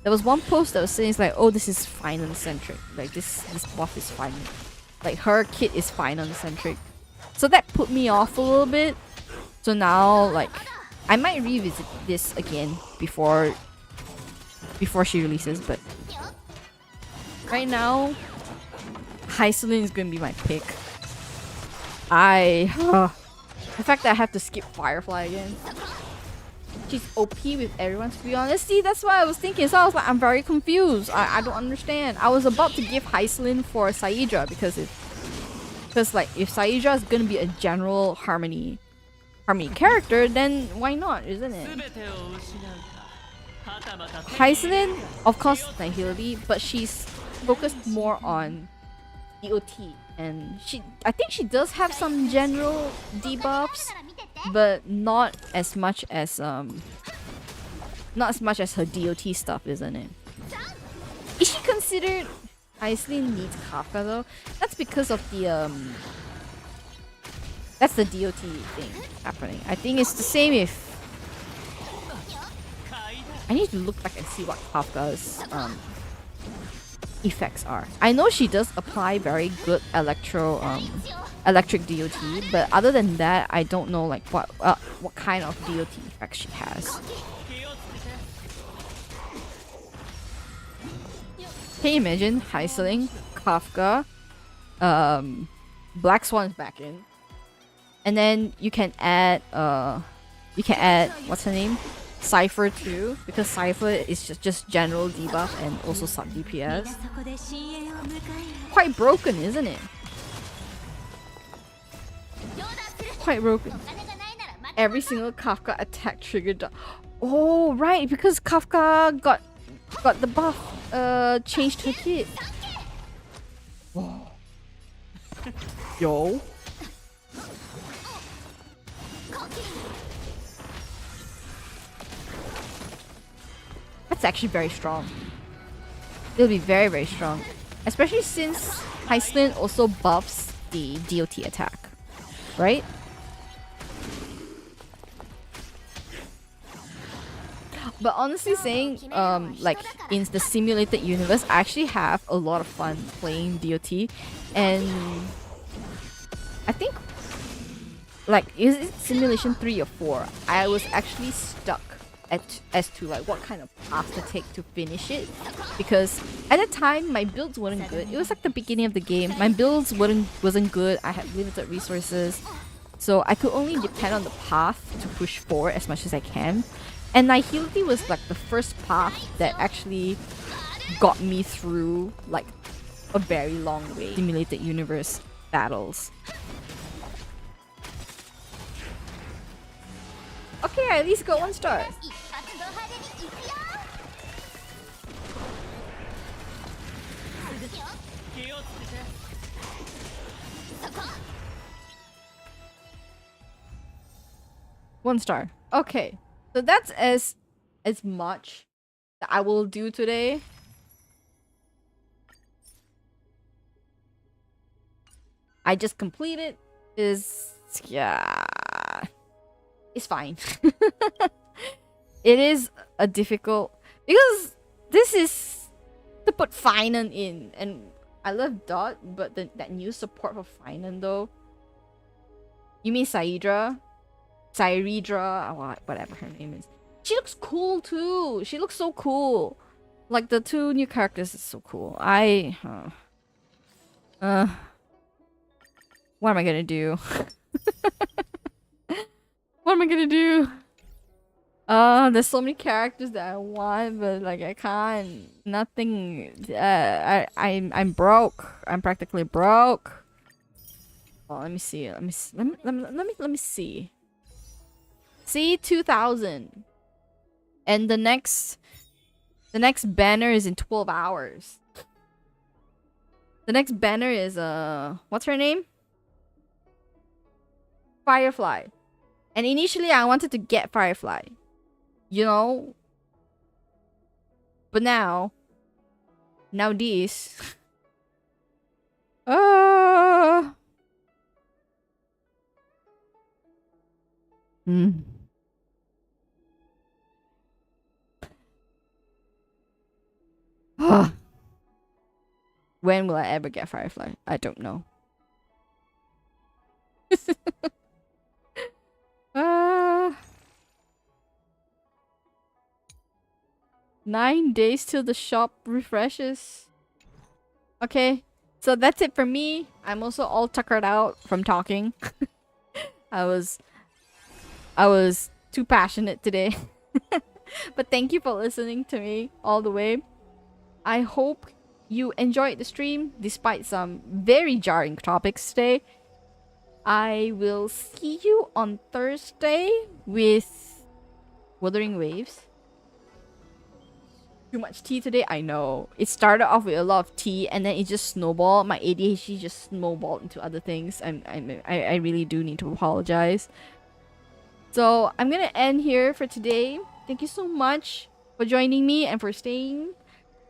there was one post that was saying it's like, oh, this is Finland centric, like this buff is Finland, like her kit is Finland centric. So that put me off a little bit. So now like I might revisit this again before she releases, but right now Hyselin is gonna be my pick. The fact that I have to skip Firefly again. She's OP with everyone, to be honest. See, that's what I was thinking. So I was like, I'm very confused. I don't understand. I was about to give Hyselin for Saidra because like if Saidra is gonna be a general harmony character, then why not, isn't it? Hyselin, of course, Nihility, but she's focused more on DOT, and I think she does have some general debuffs, but not as much as her DOT stuff, isn't it? Is she considered Hyselin needs Kafka though? That's because of the that's the DOT thing happening. I think it's the same if I need to look back and see what Kafka's effects are. I know she does apply very good electric DOT, but other than that, I don't know like what kind of DOT effects she has. Can you imagine Hyselin, Kafka, Black Swan's back in, and then you can add what's her name? Cypher too, because Cypher is just general debuff and also sub DPS. Quite broken, isn't it? Quite broken. Every single Kafka attack triggered. Oh right, because Kafka got got the buff. Changed her kit. Whoa. Yo. That's actually very strong. It'll be very, very strong. Especially since Heistlin also buffs the DOT attack. Right? But honestly saying, like in the simulated universe, I actually have a lot of fun playing DOT. And I think, like, is it simulation 3 or 4? I was actually stuck as to like what kind of path to take to finish it, because at the time my builds weren't good. It was like the beginning of the game. My builds wasn't good. I had limited resources, so I could only depend on the path to push forward as much as I can. And Nihility was like the first path that actually got me through like a very long way simulated universe battles. Okay, I at least got 1 star. One star. Okay. So that's as much that I will do today. I just completed is, yeah, it's fine. It is a difficult, because this is to put Finan in, and I love Dot, but that new support for Finan though. You mean Saidra? Cyridra, whatever her name is. She looks cool too. She looks so cool. Like the 2 new characters is so cool. What am I gonna do? What am I gonna do? There's so many characters that I want, but like I can't. Nothing. I'm broke. I'm practically broke. Well, let me see. Let me see. See, 2,000. And the next banner is in 12 hours. The next banner is what's her name? Firefly. And initially I wanted to get Firefly. You know? But now this When will I ever get Firefly? I don't know. 9 days till the shop refreshes. Okay, so that's it for me. I'm also all tuckered out from talking. I was too passionate today. But thank you for listening to me all the way. I hope you enjoyed the stream despite some very jarring topics today. I will see you on Thursday with Wuthering Waves. Too much tea today? I know. It started off with a lot of tea and then it just snowballed. My ADHD just snowballed into other things. I really do need to apologize. So I'm gonna end here for today. Thank you so much for joining me and for staying.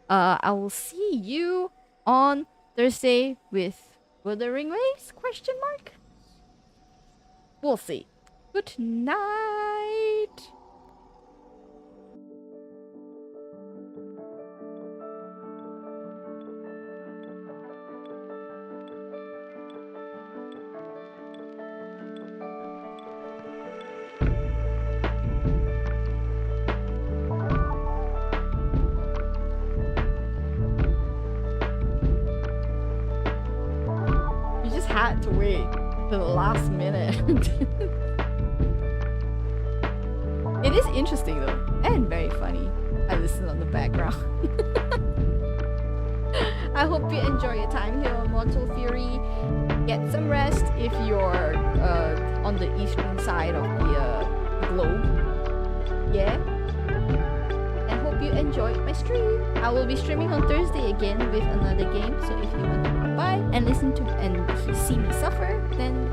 I will see you on Thursday with Wuthering Waves? Question mark? We'll see. Good night. You just had to wait to the last minute. It is interesting though, and very funny. I listen on the background. I hope you enjoy your time here on Mortal Fury. Get some rest if you're on the eastern side of the globe. Yeah? I hope you enjoyed my stream. I will be streaming on Thursday again with another game. So if you want to come by and listen to and see me suffer, then